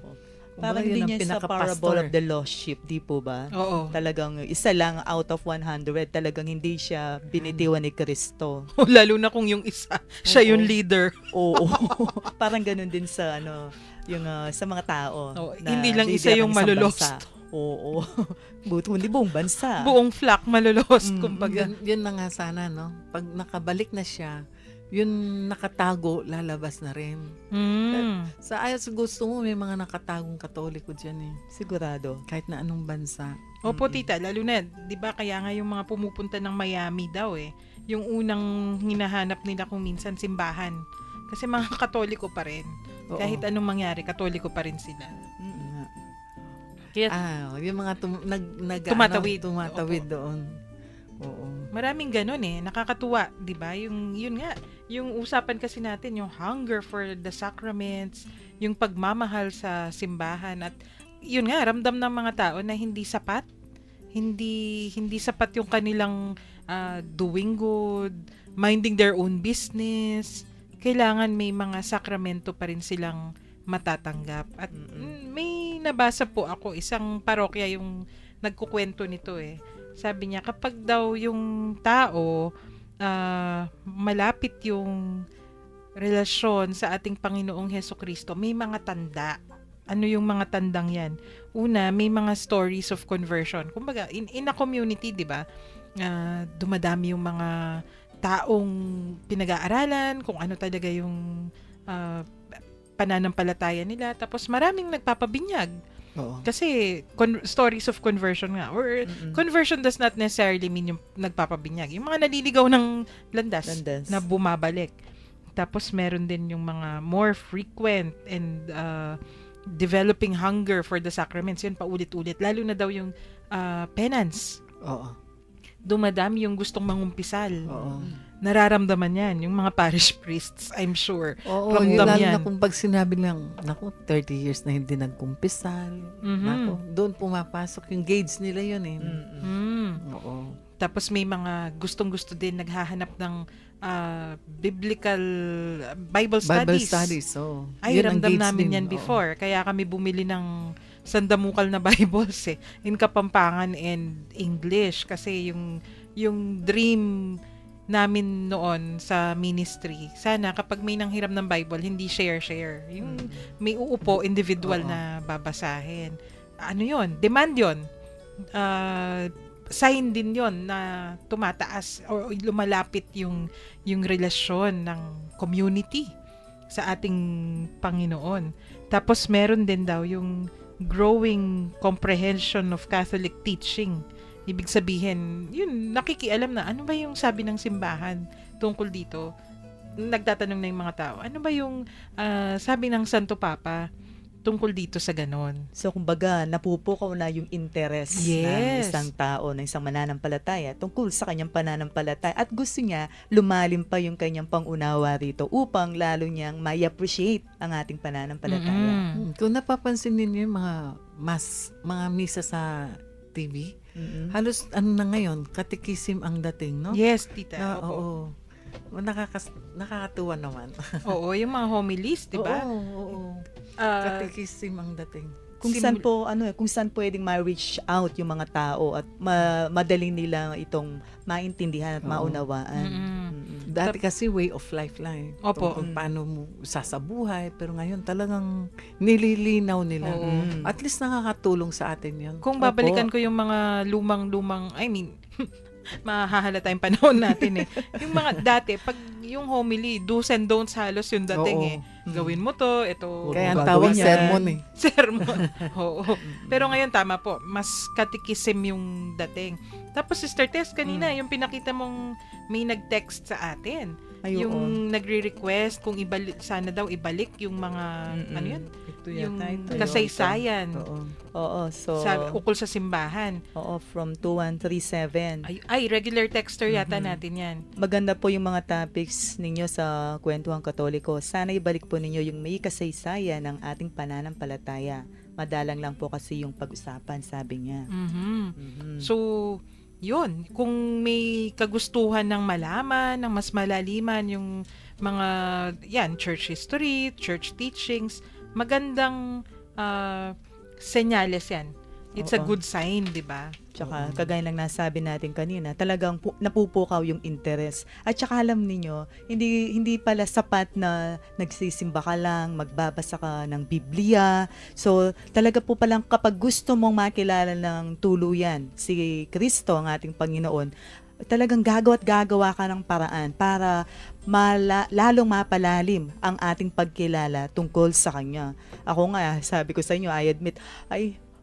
S4: Parang
S3: Kumbaga, yun
S4: din
S3: ang
S4: yan sa
S3: pinaka-pastor.
S4: parable of the lost sheep, di po ba?
S2: Oo.
S4: Talagang isa lang out of 100, talagang hindi siya binitiwan ni Kristo.
S2: Lalo na kung yung isa, siya yung leader.
S4: Oo. Parang ganun din sa yung sa mga tao.
S2: Oo,
S4: na
S2: hindi lang
S4: leader
S2: isa
S4: ng
S2: yung
S4: isang
S2: malulost.
S4: bansa. Oo. Buto hindi buong bansa.
S2: Buong flock malolost, kumbaga.
S3: Yun na nga sana, no? Pag nakabalik na siya, yun nakatago, lalabas na rin. Sa ayos gusto mo, may mga nakatagong Katoliko dyan
S4: Sigurado.
S3: Kahit na anong bansa.
S2: Opo, tita, lalo na, 'di ba kaya nga yung mga pumupunta ng Miami daw yung unang hinahanap nila kung minsan simbahan. Kasi mga Katoliko pa rin.
S3: Oo.
S2: Kahit anong mangyari, Katoliko pa rin sila. Kaya
S3: Yung mga
S2: Tumatawid.
S3: tumatawid doon. Oo.
S2: maraming ganun nakakatuwa, 'di ba? Yun nga, yung usapan kasi natin, yung hunger for the sacraments, yung pagmamahal sa simbahan at yun nga, ramdam ng mga tao na hindi sapat. Hindi sapat yung kanilang doing good, minding their own business. Kailangan may mga sakramento pa rin silang matatanggap. At may nabasa po ako, isang parokya yung nagkukwento nito Sabi niya, kapag daw yung tao malapit yung relasyon sa ating Panginoong Hesukristo, may mga tanda. Ano yung mga tandang yan? Una, may mga stories of conversion. Kumbaga, in a community, di ba? Dumadami yung mga taong pinag-aaralan, kung ano talaga yung pananampalataya nila. Tapos maraming nagpapabinyag.
S3: Oo.
S2: Kasi stories of conversion nga. Or conversion does not necessarily mean yung nagpapabinyag. Yung mga naliligaw ng landas. Na bumabalik. Tapos meron din yung mga more frequent and developing hunger for the sacraments. Yun paulit-ulit. Lalo na daw yung penance.
S3: Oo.
S2: Dumadami yung gustong mangumpisal.
S3: Oo.
S2: Nararamdaman yan. Yung mga parish priests, I'm sure.
S3: Oo,
S2: Ramdam
S3: yun lalo
S2: yan.
S3: na kung pag sinabi lang, 30 years na hindi nagkumpisal. Doon pumapasok yung gauge nila yun Oo.
S2: Tapos may mga gustong-gusto din naghahanap ng biblical Bible
S3: Bible
S2: studies.
S3: studies,
S2: Ay,
S3: yun ang
S2: ramdam
S3: gauge
S2: namin
S3: din.
S2: yan
S3: Oo.
S2: before. Kaya kami bumili ng sandamukal na Bibles in Kapampangan and English. Kasi yung yung dream namin noon sa ministry. Sana kapag may nanghiram ng Bible, hindi share. Yung may uupo, individual na babasahin. Ano yon? Demand yon. Sign din yon na tumataas o lumalapit yung relasyon ng community sa ating Panginoon. Tapos meron din daw yung growing comprehension of Catholic teaching. Ibig sabihin, yun, nakikialam na ano ba yung sabi ng simbahan tungkol dito. Nagtatanong na yung mga tao, ano ba yung sabi ng Santo Papa tungkol dito sa ganon.
S4: So, kumbaga, napupukaw na yung interest ng
S2: Yes.
S4: isang tao, ng isang mananampalataya tungkol sa kanyang pananampalataya. At gusto niya, lumalim pa yung kanyang pangunawa rito upang lalo niyang may-appreciate ang ating pananampalataya.
S3: Kung napapansin ninyo yung mga misa sa TV, halos na ngayon, katikisim ang dating, no?
S2: Yes, tita. Opo.
S3: Oo. Nakakatuwa naman.
S2: Oo, yung mga homilies, di ba?
S3: Oo. Katikisim ang dating.
S4: Kung saan pwedeng ma-reach out yung mga tao at madaling nila itong maintindihan at maunawaan.
S3: Dati kasi way of life lang.
S2: Opo.
S3: Kung paano mo sasabuhay. Pero ngayon talagang nililinaw nila. At least nakakatulong sa atin yun.
S2: Kung babalikan ko yung mga lumang-lumang, mahahalata yung panahon natin eh. Yung mga dati, pag yung homily, do's and don'ts halos yung dating eh. Gawin mo to, ito.
S3: Kaya ang
S4: gagawin
S3: tawag
S4: yan.
S3: sermon eh.
S2: Sermon. Oo. Pero ngayon tama po, mas katikisim yung dating. Tapos Sister Tess, kanina, yung pinakita mong may nag-text sa atin.
S4: Ay, oo.
S2: Yung nagre-request kung sana daw ibalik yung mga, ano yun?
S3: Ito
S2: Yung
S3: yata, ito.
S2: kasaysayan.
S4: Oo, so,
S2: Ukol sa simbahan.
S4: from 2137.
S2: Ay, regular texter yata natin yan.
S4: Maganda po yung mga topics ninyo sa Kwentuhang Katoliko. Sana ibalik po ninyo yung may kasaysayan ng ating pananampalataya. Madalang lang po kasi yung pag-usapan, sabi niya.
S2: So, yun. Kung may kagustuhan ng malaman, ng mas malaliman yung mga, church history, church teachings, magandang senyales yan. It's a
S4: Oo.
S2: good sign, di ba?
S4: Tsaka, kagaya ng nasabi natin kanina, talagang napupukaw yung interest. At tsaka alam ninyo, hindi pala sapat na nagsisimba ka lang, magbabasa ka ng Biblia. So, talaga po palang kapag gusto mong makilala ng tuluyan si Kristo, ang ating Panginoon, talagang gagawa ka ng paraan para lalong mapalalim ang ating pagkilala tungkol sa Kanya. Ako nga, sabi ko sa inyo, I admit,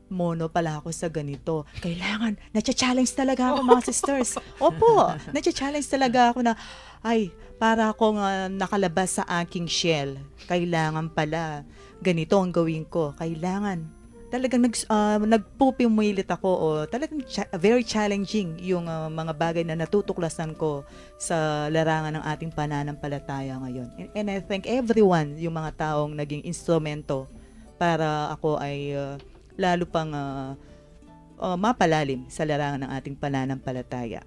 S4: mono pala ako sa ganito. Kailangan, nacha-challenge talaga ako mga sisters. Opo, nacha-challenge talaga ako na, para akong nakalabas sa aking shell. Kailangan pala, ganito ang gawin ko. Kailangan. Talagang nagpupumilit ako o talagang very challenging yung mga bagay na natutuklasan ko sa larangan ng ating pananampalataya ngayon. And I thank everyone, yung mga taong naging instrumento para ako ay lalo pang mapalalim sa larangan ng ating pananampalataya.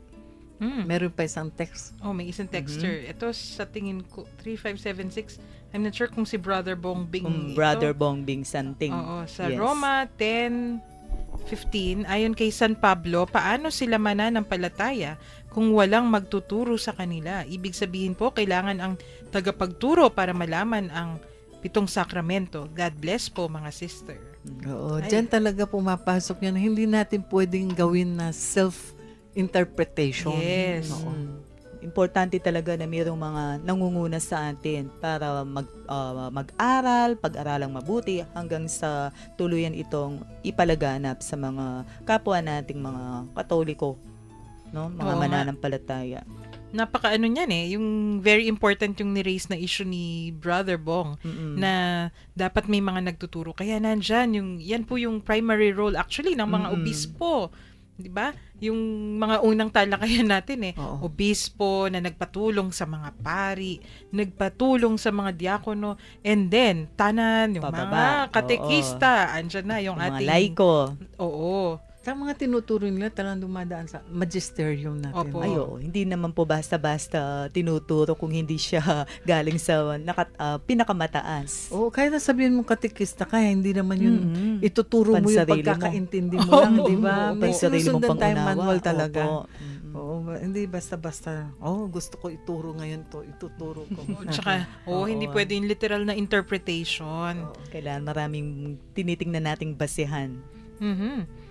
S3: Meron pa isang text.
S2: May isang texter. Ito sa tingin ko, 3576. I'm not sure kung si Brother Bongbing.
S4: Brother Bongbing Santing.
S2: Oo, sa
S4: Yes.
S2: Roma 10:15, ayon kay San Pablo, paano sila mananampalataya kung walang magtuturo sa kanila? Ibig sabihin po, kailangan ang tagapagturo para malaman ang 7 sakramento. God bless po, mga sister.
S3: Oo,
S2: Ay.
S3: dyan talaga pumapasok yan. Hindi natin pwedeng gawin na self-interpretation.
S2: Yes.
S3: Oo.
S4: Importante talaga na mayroong mga nangunguna sa atin para mag-aral, pag-aralang mabuti hanggang sa tuluyan itong ipalaganap sa mga kapwa nating mga Katoliko, no? Mga
S2: Oo nga.
S4: mananampalataya.
S2: Napaka-ano niyan yung very important yung ni-raise na issue ni Brother Bong na dapat may mga nagtuturo. Kaya nandyan, yan po yung primary role actually ng mga obispo. Di ba? Yung mga unang talakayan natin
S3: Oo.
S2: obispo na nagpatulong sa mga pari, nagpatulong sa mga diakono, and then, tanan, yung
S4: Pababa.
S2: mga katekista, andyan na yung
S4: Yung mga
S2: ating...
S4: laiko.
S2: Oo.
S3: Tsaka mga tinuturo nila talagang dumadaan sa magisterium natin.
S2: Opo.
S4: Ay, oo. Hindi naman po basta-basta tinuturo kung hindi siya galing sa pinakamataas.
S3: Oo, kaya nasabihin mo katikista ka, hindi naman yun
S4: Mm-mm.
S3: ituturo mo yung
S4: Pansarili mo.
S3: pagkakaintindi mo lang, di ba?
S4: Oo,
S3: May
S4: pansarili mong
S3: sinusundan tayong
S4: pangunawa.
S3: manual talaga.
S4: Opo.
S3: Oo, hindi basta-basta, gusto ko ituro ngayon to, ituturo ko.
S2: Tsaka, hindi
S4: Oo.
S2: pwede yung literal na interpretation.
S4: Kailangan maraming tinitingnan nating basehan.
S2: Mhm.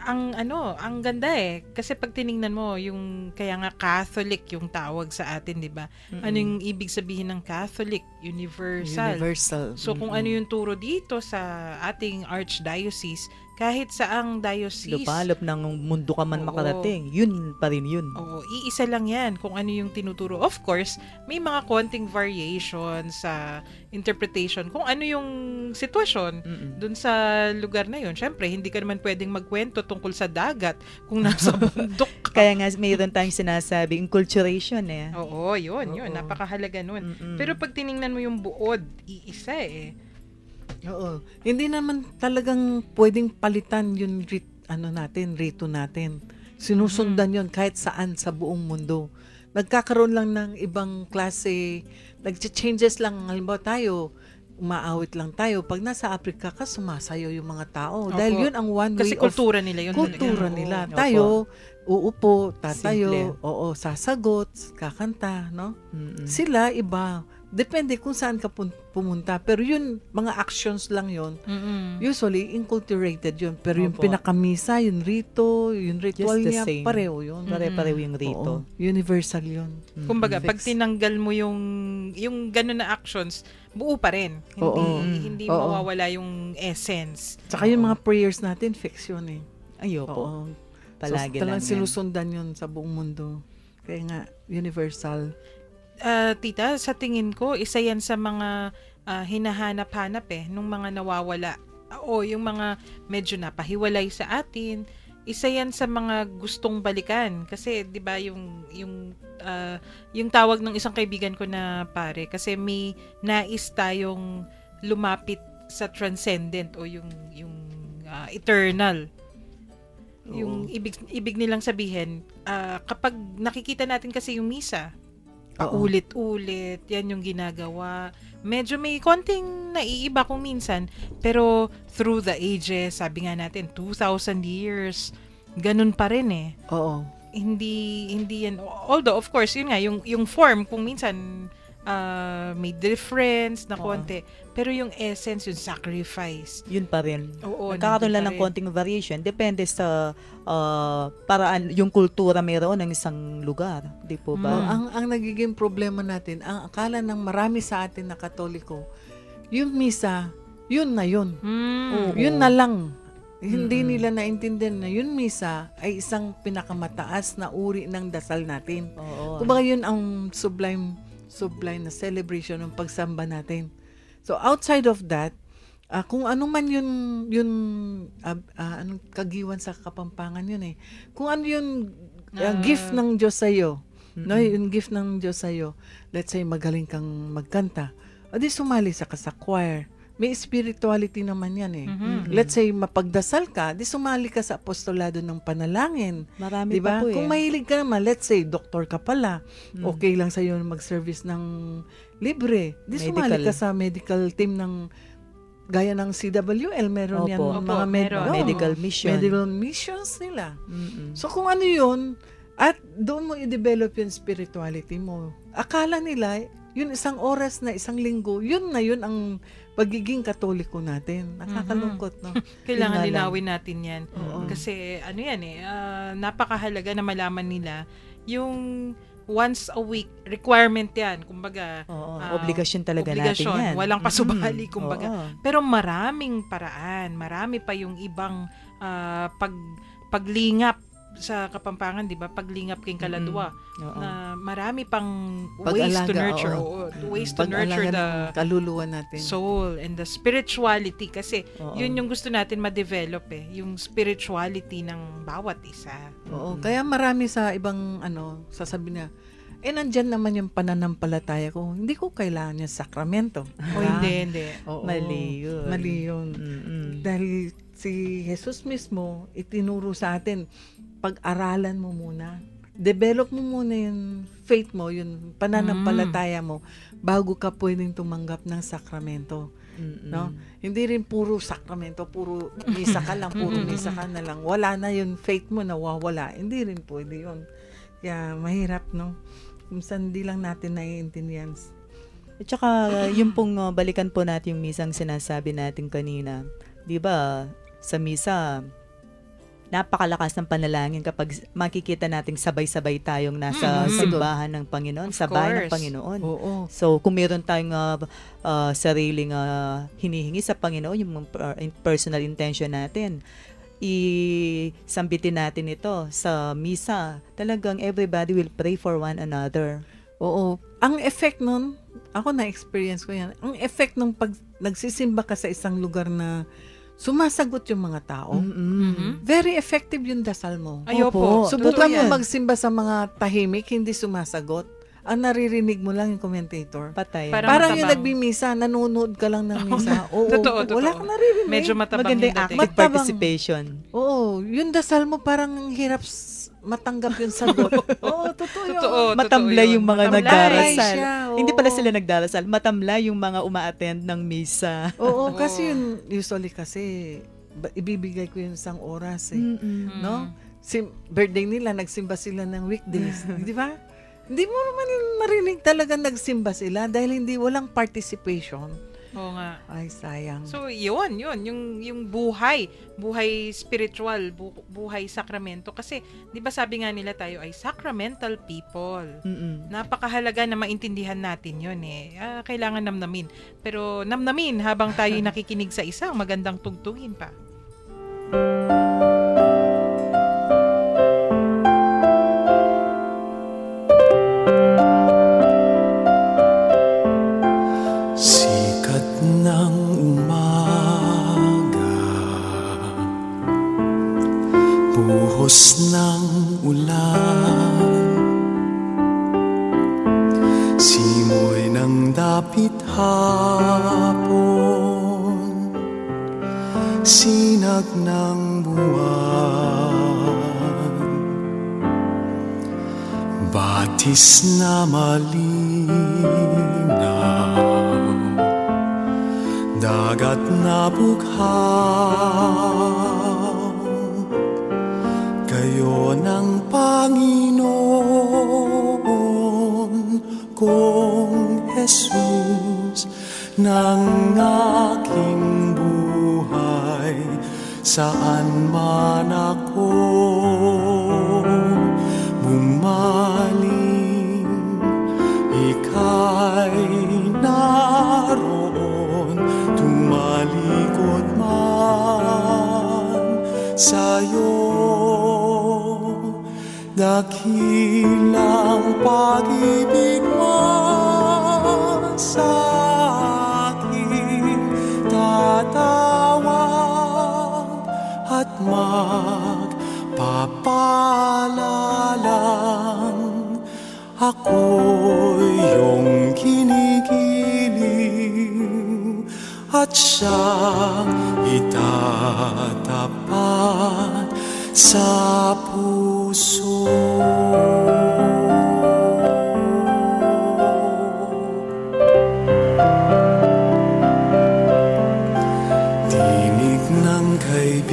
S2: Ang ganda kasi pag tiningnan mo, yung, kaya nga Catholic yung tawag sa atin, di ba? Ano yung ibig sabihin ng Catholic? Universal.
S3: Universal.
S2: So, kung ano yung turo dito sa ating archdiocese, kahit saang diocese,
S4: Lupalop ng mundo ka man
S2: Oo.
S4: makarating, yun pa rin yun.
S2: oo, iisa lang yan kung ano yung tinuturo. Of course, may mga konting variation sa interpretation kung ano yung sitwasyon dun sa lugar na yun. Syempre, hindi ka naman pwedeng magkwento tungkol sa dagat kung nasa bundok ka.
S4: Kaya nga mayroon tayong sinasabi, enculturation eh.
S2: Oo, yun. Napakahalaga nun. Pero pag tiningnan mo yung buod, iisa
S3: Oo. Hindi naman talagang pwedeng palitan yung rito natin. Sinusundan yon kahit saan sa buong mundo. Nagkakaroon lang ng ibang klase, nag-changes lang. Halimbawa tayo, umaawit lang tayo. Pag nasa Africa ka, sumasayaw yung mga tao.
S2: Opo.
S3: Dahil yun ang one
S2: Kasi
S3: way of
S2: kultura nila yun.
S3: kultura
S2: talaga.
S3: nila.
S4: Oo.
S3: Tayo, uupo,
S4: Simple.
S3: tatayo, sasagot, kakanta, no?
S4: Mm-mm.
S3: Sila, iba. Depende kung saan ka pumunta. Pero yun, mga actions lang yun.
S2: Mm-mm.
S3: Usually, inculturated yun. Pero yung
S4: Opo.
S3: pinakamisa, yung rito, yung ritual
S4: Just the
S3: niya,
S4: same.
S3: pareho yun.
S4: Pare-pareho yung rito.
S3: Oo, universal yun.
S2: Kumbaga, pag
S3: Fix.
S2: tinanggal mo yung gano'n na actions, buo pa rin.
S3: Oo.
S2: Hindi
S3: Oo.
S2: mawawala yung essence.
S3: Tsaka yung mga prayers natin, fix yun eh.
S4: Ayoko.
S3: Oo.
S4: Palagi
S3: so,
S4: lang
S3: talagang
S4: yan.
S3: sinusundan yun sa buong mundo. Kaya nga, universal.
S2: Tita, sa tingin ko, isa yan sa mga hinahanap-hanap nung mga nawawala. O yung mga medyo napahiwalay sa atin. Isa yan sa mga gustong balikan. Kasi, di ba, yung tawag ng isang kaibigan ko na pare, kasi may nais tayong lumapit sa transcendent o yung eternal. Yung ibig nilang sabihin, kapag nakikita natin kasi yung misa, paulit-ulit, yan yung ginagawa. Medyo may konting naiiba kung minsan, pero through the ages, sabi nga natin, 2,000 years, ganun pa rin
S3: Oo.
S2: Hindi yan, although of course, yun nga, yung form, kung minsan, may difference na konti, pero yung essence, yung sacrifice.
S4: Yun pa rin.
S2: Oo,
S4: Nagkakaroon
S2: nandun
S4: lang
S2: pa
S4: ng
S2: rin.
S4: konting variation. Depende sa paraan, yung kultura mayroon ng isang lugar. Di po ba?
S3: Ang nagiging problema natin, ang akala ng marami sa atin na Katoliko, yung misa, yun na yun.
S2: Mm.
S3: Yun na lang. Hindi nila naintindihan na yun misa ay isang pinakamataas na uri ng dasal natin.
S4: Oo.
S3: Kumbaga yun ang sublime na celebration ng pagsamba natin. So outside of that, kung ano man yun anong kagiwan sa Kapampangan yun Kung ano yun gift ng Diyos sa'yo, no, yung gift ng Diyos sa'yo, let's say magaling kang magkanta, o di sumali ka sa choir. May spirituality naman yan Let's say mapagdasal ka, di sumali ka sa apostolado ng panalangin.
S4: Marami
S3: Diba?
S4: pa po
S3: Kung mahilig ka naman, let's say doktor ka pala, okay lang sa'yo mag-service ng libre. Di sumali
S4: Medical.
S3: ka sa medical team ng gaya ng CWL, meron yan
S4: Opo.
S3: mga
S2: meron.
S4: Medical mission.
S3: medical missions nila.
S4: Mm-mm.
S3: So kung ano yun, at doon mo i-develop yung spirituality mo. Akala nila, yun isang oras na isang linggo, yun na yun ang pagiging Katoliko natin. Nakakalungkot, no?
S2: Kailangan
S3: Yun nga lang.
S2: linawin natin yan. Kasi ano yan napakahalaga na malaman nila yung once a week requirement yan. Kumbaga,
S4: Oo, obligasyon talaga natin
S2: obligasyon,
S4: yan.
S2: walang pasubali, kumbaga.
S4: Oo.
S2: Pero maraming paraan, marami pa yung ibang paglingap sa Kapampangan, di ba? Paglingap kay Kaladwa.
S4: Oo.
S2: Na marami pang ways to
S3: Pag-alaga,
S2: nurture.
S3: oo.
S2: Ways to nurture
S3: Pag-alaga
S2: the
S3: ng kaluluwa natin.
S2: soul and the spirituality, kasi
S4: Oo.
S2: yun yung gusto natin ma-develop yung spirituality ng bawat isa.
S3: Oo, kaya marami sa ibang sasabi niya, nandyan naman yung pananampalataya ko. Hindi ko kailangan yung sakramento.
S2: O hindi.
S3: Oo.
S4: Mali yun.
S3: Mali yun.
S4: Mm-mm.
S3: Dahil si Jesus mismo itinuro sa atin, pag-aralan mo muna. Develop mo muna yung faith mo, yung pananampalataya mo bago ka pwedeng tumanggap ng sakramento. No? Hindi rin puro sakramento, puro misa ka lang, puro misa ka na lang. Wala na yung faith mo, nawawala. Hindi rin pwede yun. Kaya mahirap, no? Minsan hindi lang natin naiintindihan.
S4: At saka, yung pong balikan po natin yung misang sinasabi natin kanina. Di ba, sa misa, napakalakas ng panalangin kapag makikita nating sabay-sabay tayong nasa simbahan ng Panginoon,
S2: Of
S4: sa bahay ng
S2: course.
S4: Panginoon.
S3: Oo.
S4: So, kung meron tayong sariling hinihingi sa Panginoon, yung personal intention natin, isambitin natin ito sa misa. Talagang everybody will pray for one another.
S3: Oo. Ang effect nun, ako na-experience ko yan, ang effect nung pag nagsisimba ka sa isang lugar na sumasagot yung mga tao, very effective yung dasal mo.
S2: Ay,
S4: Opo.
S2: opo.
S3: Subukan
S2: Totoo
S3: mo
S2: yan.
S3: magsimba sa mga tahimik, hindi sumasagot. Ang naririnig mo lang yung commentator.
S4: Patay.
S2: matabang.
S3: Parang yung nagbimisa, nanonood ka lang ng misa. Oo,
S2: Totoo.
S3: wala kang naririnig.
S2: Medyo matabang
S4: Maganda yung
S2: yung dating.
S4: active
S3: Matabang.
S4: participation.
S3: Oo, yung dasal mo parang hirap matanggap yung sagot. Oo, totoo yun.
S2: Totoo.
S4: Matamlay yung mga
S2: Matamlay
S4: nagdarasal.
S3: siya, oo.
S4: Hindi pala sila nagdarasal. Matamlay yung mga uma-attend ng misa.
S3: Oo, kasi yun, usually kasi, ibibigay ko yung isang oras eh. No? Birthday nila, nagsimba sila ng weekdays. Di ba? Hindi mo naman marinig talaga nagsimba sila dahil walang participation.
S2: Oo nga.
S3: Ay, sayang.
S2: So, yun, yung buhay spiritual, buhay sakramento. Kasi, di ba sabi nga nila tayo ay sacramental people. Napakahalaga na maintindihan natin yun eh. Kailangan namnamin. Pero namnamin habang tayo'y nakikinig sa isang magandang tugtugin pa.
S6: Sikat ng umaga, buhos ng ulan, simoy ng dapit hapon, sinag ng buwan, batis na malinaw, dagat na bughaw, kayo ng Panginoon kong Jesus ng aking buhay, saan man ako bumaling, ika'y naroon, tumalikod man sa'yo. Dakilang pag-ibig mo sa akin tatawag at magpapalalang, ako'y iyong kinikiling at siyang itatapat sa puso. Tinig ng kaibigan,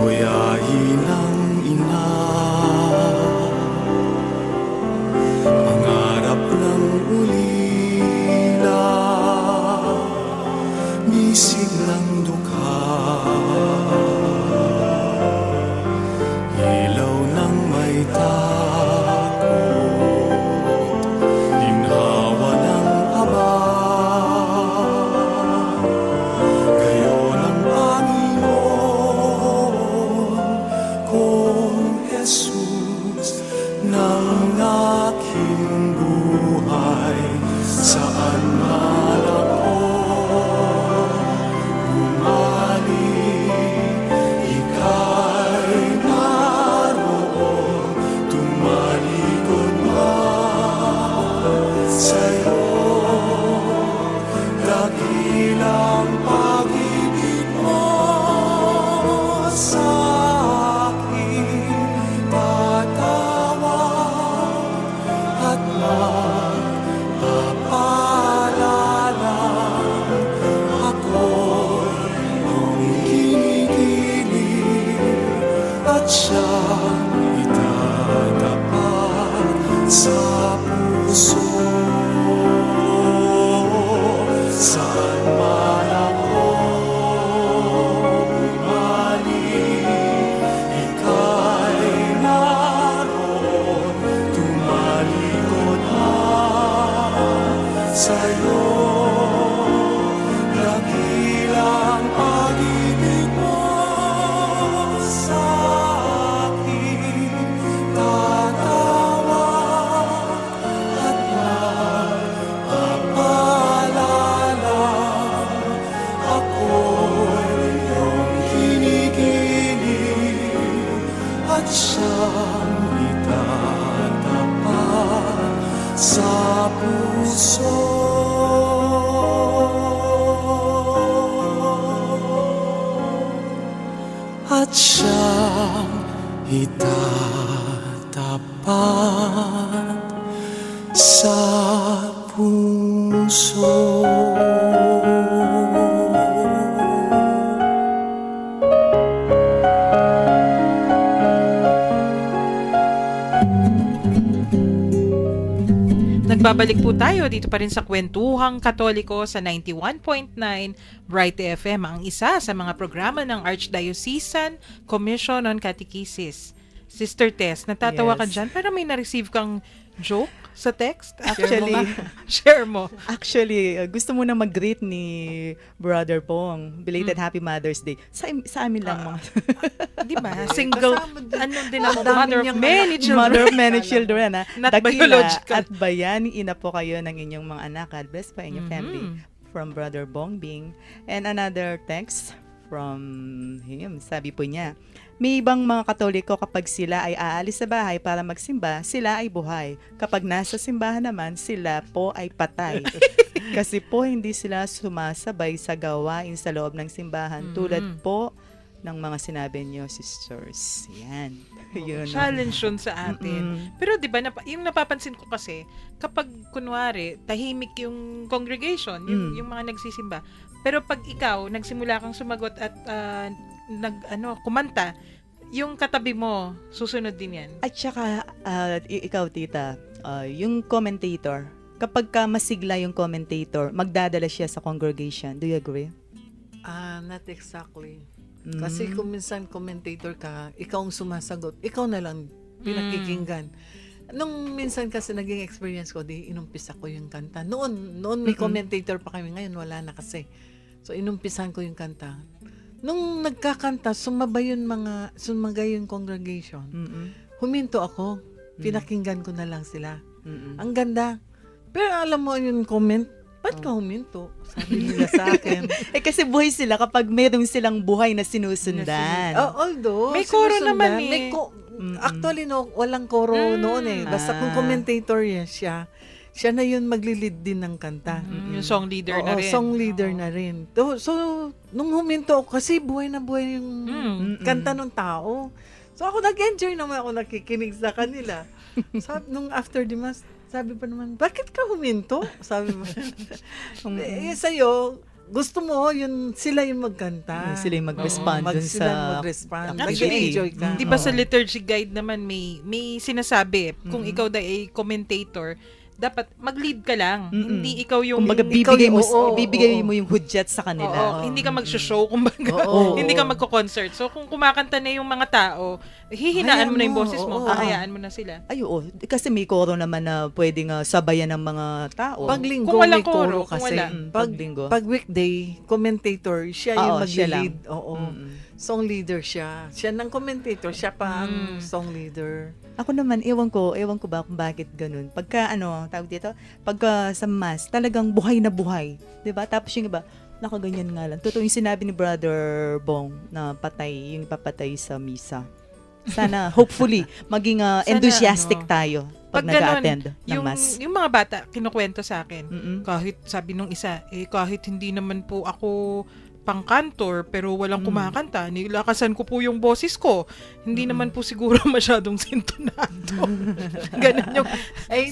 S6: huyahin ng ina, pangarap ng ulila, bisig ng dukha, ilaw ng may takot, ginhawa ng aba, kayo ng Panginoon kong Jesus ng aking buhay, saan man ako bumaling. siyang itatapat sa puso. Saan man ako bumalik, ika'y naroon, tumalikod sa'yo. Dakilang pag-ibig mo sa akin, tatawag at magpapaalala. Ako'y iyong kinikilig at siyang itatapat sa puso. At siyang itatapat sa puso.
S2: Nagbabalik po tayo dito pa rin sa Kwentuhang Katoliko sa 91.9 Bright FM, ang isa sa mga programa ng Archdiocesan Commission on Catechesis. Sister Tess, natatawa ka
S4: Yes.
S2: dyan? Parang may na-receive kang joke sa text?
S4: Actually,
S2: Share mo.
S4: Actually, gusto mo na mag-greet ni Brother Pong. Belated Happy Mother's Day. Sa amin lang mga
S2: Di ba? Single,
S3: Kasama din.
S2: ano din ako,
S3: Ang dami
S2: mother of
S3: niyang
S2: many children.
S4: Mother of many children, ha?
S2: Not
S4: Dakila
S2: biological.
S4: at bayani ina po kayo ng inyong mga anak. God bless pa inyong family.
S2: Mhm.
S4: From Brother Bongbing. And another text from him. Sabi po niya, may ibang mga Katoliko kapag sila ay aalis sa bahay para magsimba, sila ay buhay. Kapag nasa simbahan naman, sila po ay patay. Kasi po hindi sila sumasabay sa gawain sa loob ng simbahan. Tulad po ng mga sinabi niyo, sisters. Yan. Yun.
S2: Challenge yun sa atin. Pero di ba, yung napapansin ko kasi, kapag kunwari, tahimik yung congregation, yung mga nagsisimba. Pero pag ikaw, nagsimula kang sumagot at kumanta, yung katabi mo, susunod din yan.
S4: At saka, ikaw, tita, yung commentator, kapag ka masigla yung commentator, magdadala siya sa congregation. Do you agree?
S3: Not exactly. Kasi kung minsan commentator ka, ikaw ang sumasagot, ikaw na lang pinakikinggan. Nung minsan kasi naging experience ko, di inumpisa ko yung kanta. Noon may commentator pa kami, ngayon wala na kasi. So inumpisan ko yung kanta. Nung nagkakanta, sumagay yung congregation. Huminto ako, pinakinggan ko na lang sila. Ang ganda. Pero alam mo yung comment, ba't ka huminto? Sabi nila sa akin.
S4: Kasi buhay sila kapag meron silang buhay na sinusundan.
S3: Although,
S2: May koro
S3: sinusundan,
S2: naman eh.
S3: Actually, walang koro noon eh. Basta kung commentator yan siya na yun maglilid din ng kanta.
S2: Yung song leader na rin.
S3: Song leader na rin. So, nung huminto ako, kasi buhay na buhay yung kanta ng tao. So, ako nag-enjoy naman ako nakikinig sa kanila. Nung after the mass, sabi pa naman, bakit ka huminto? Sabi mo. Sa'yo, gusto mo sila yung magkanta.
S4: Sila yung mag-respond dun sa...
S3: Sila mag-respond.
S2: Actually,
S3: Mag-enjoy ka.
S2: di ba sa liturgy guide naman may sinasabi, kung ikaw ay commentator, dapat mag-lead ka lang. Hindi ikaw yung...
S4: Kumbaga, bibigay mo yung hudyat sa kanila.
S2: Hindi ka mag-show, kumbaga. Hindi ka magko-concert. So, kung kumakanta na yung mga tao, hihinaan mo na yung boses mo, hahayaan mo na sila.
S4: Ay, oo. Kasi may koro naman na pwedeng sabayan ng mga tao.
S3: Pag linggo,
S2: Kung walang
S3: may koro
S2: koro, kung
S3: kasi.
S2: wala.
S3: Pag weekday, commentator, siya yung
S4: siya lang.
S3: mag-lead. Song leader siya. Siya ng commentator, siya pa ang song leader.
S4: Ako naman, ewan ko ba kung bakit ganun. Pagka, tawag dito, pagka sa mass, talagang buhay na buhay. 'Di ba? Tapos yung iba, nakaganyan nga lang. Totoo yung sinabi ni Brother Bong na patay, yung ipapatay sa misa. Sana, hopefully, maging enthusiastic tayo pag nag-attend ng mass.
S2: Yung mga bata, kinukwento sa akin, kahit sabi nung isa, kahit hindi naman po ako pang-kantor, pero walang kumakanta, nilakasan ko po yung boses ko. Hindi naman po siguro masyadong sintonado. Ganun yung,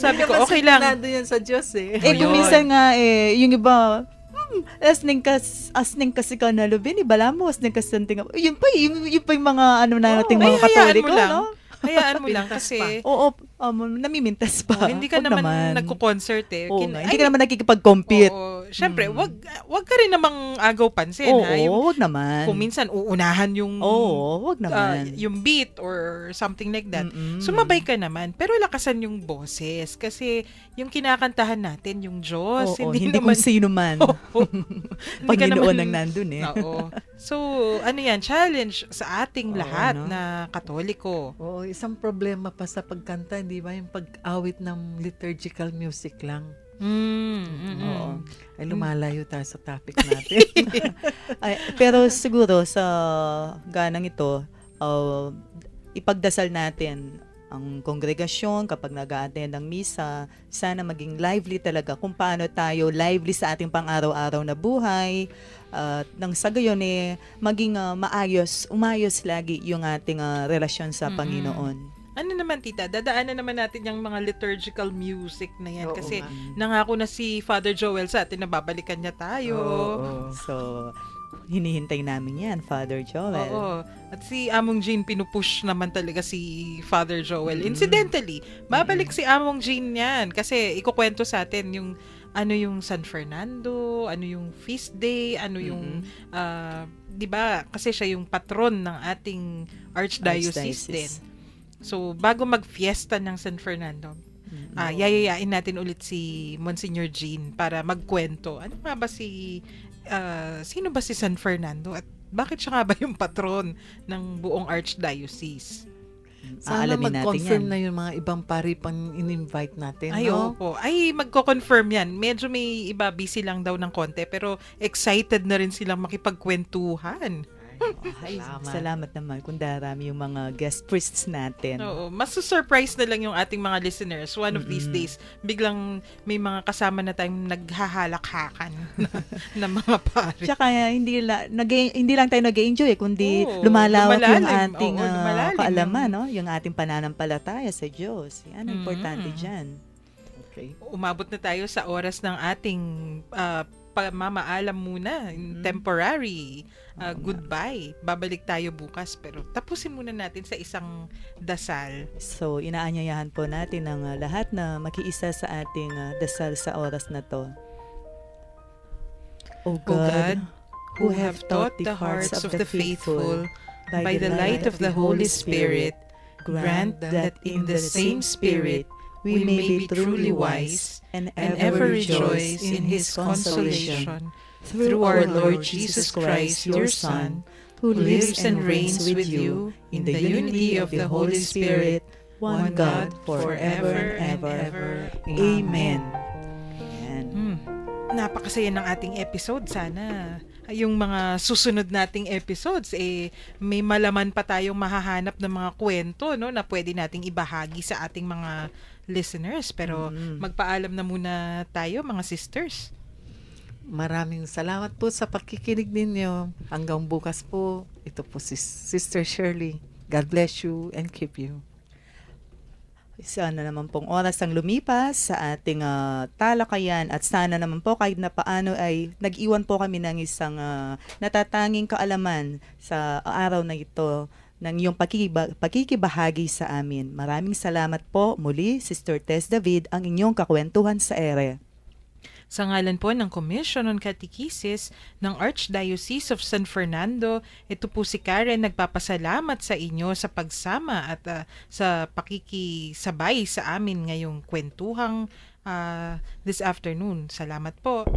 S2: sabi ko, okay lang.
S3: Sintonado yan sa Diyos eh.
S4: Kung minsan nga, yung iba, asning kasi ka na lubin, ibala mo, asning kasi santing. Yun pa yung mga nating
S2: ay,
S4: mga Katoliko,
S2: lang.
S4: no?
S2: Hayaan mo lang kasi
S4: Oo, namimintas pa.
S2: hindi ka
S4: Wag
S2: naman nagko-concert eh.
S4: Oo nga, hindi ka naman nakikipag-compete.
S2: Syempre, wag ka rin namang agaw pansin.
S4: Oo,
S2: ha?
S4: wag naman.
S2: Kung minsan uunahan yung
S4: Wag naman.
S2: yung beat or something like that.
S4: Mm-mm.
S2: Sumabay ka naman, pero lakasan yung boses kasi yung kinakantahan natin yung Diyos,
S4: Oo, hindi
S2: naman
S4: kung sino man.
S2: Oo. Hindi ka
S4: Panginoon
S2: naman-
S4: ang nandun eh.
S2: Oo. So, ano yan, challenge sa ating
S4: Oo,
S2: lahat
S4: no?
S2: na Katoliko.
S3: Oo, isang problema pa sa pagkanta, di ba? Yung pag-awit ng liturgical music lang.
S4: Oo.
S3: Ay, lumalayo tayo sa topic natin.
S4: Pero siguro sa ganang ito, ipagdasal natin ang kongregasyon kapag nag-a-attend ng misa, sana maging lively talaga kung paano tayo lively sa ating pang-araw-araw na buhay. Nang sa gayon maging umayos lagi yung ating relasyon sa Panginoon.
S2: Ano naman, tita, dadaanan naman natin yung mga liturgical music na yan.
S3: Oo
S2: Kasi
S3: nga.
S2: nangako na si Father Joel sa atin na babalikan niya tayo.
S3: Oo.
S4: So, hinihintay namin yan, Father Joel.
S2: Oo. At si Among Jean, pinupush naman talaga si Father Joel. Incidentally, babalik si Among Jean yan. Kasi ikukwento sa atin yung ano yung San Fernando, ano yung feast day, ano yung, 'di ba? Kasi siya yung patron ng ating archdiocese din. So, bago mag-fiesta ng San Fernando, yayayain natin ulit si Monsignor Jean para magkwento. Ano nga ba sino ba si San Fernando at bakit siya nga ba yung patron ng buong archdiocese?
S3: Sana
S4: Aalamin natin
S3: mag-confirm
S4: yan.
S3: na yung mga ibang pari pang in-invite natin,
S2: Ay,
S3: no?
S2: opo. Ay, magko-confirm yan. Medyo may iba, busy lang daw ng konti, pero excited na rin silang makipagkwentuhan.
S4: Ay, salamat naman kung darami yung mga guest priests natin.
S2: Oo, mas surprise na lang yung ating mga listeners. One of these days, biglang may mga kasama na tayong naghahalakhakan na mga pare.
S4: Tsaka hindi lang tayo nag-enjoy kundi
S2: Oo,
S4: lumalawak yung
S2: lumalalim.
S4: ating
S2: Oo, lumalalim
S4: kaalaman, no? Yung ating pananampalataya sa Diyos. Yan ang importante diyan.
S3: Okay.
S2: Umabot na tayo sa oras ng ating pamamaalam muna, temporary goodbye. Babalik tayo bukas pero tapusin muna natin sa isang dasal.
S4: So, inaanyayahan po natin ang lahat na makiisa sa ating dasal sa oras na to. O God,
S2: who have taught the hearts of the faithful by the light of the Holy Spirit, grant that in the same Spirit we may be truly wise and ever rejoice in His consolation through our Lord Jesus Christ, your Son, who lives and reigns with you in the unity of the Holy Spirit, one God, forever and ever. Amen.
S4: Yan.
S2: Napakasaya ng ating episode. Sana yung mga susunod nating episodes, may malaman pa tayong mahahanap ng mga kwento, no, na pwede nating ibahagi sa ating mga listeners. Pero magpaalam na muna tayo, mga sisters.
S3: Maraming salamat po sa pakikinig ninyo. Hanggang bukas po. Ito po si Sister Shirley. God bless you and keep you.
S4: Sana naman pong oras ang lumipas sa ating talakayan at sana naman po kahit na paano ay nag-iwan po kami ng isang natatanging kaalaman sa araw na ito ng iyong pakikibahagi sa amin. Maraming salamat po muli, Sister Tess David, ang inyong kakwentuhan sa ere.
S2: Sa ngalan po ng Commission on Catechesis ng Archdiocese of San Fernando, ito po si Karen nagpapasalamat sa inyo sa pagsama at sa pakikisabay sa amin ngayong kwentuhang this afternoon. Salamat po.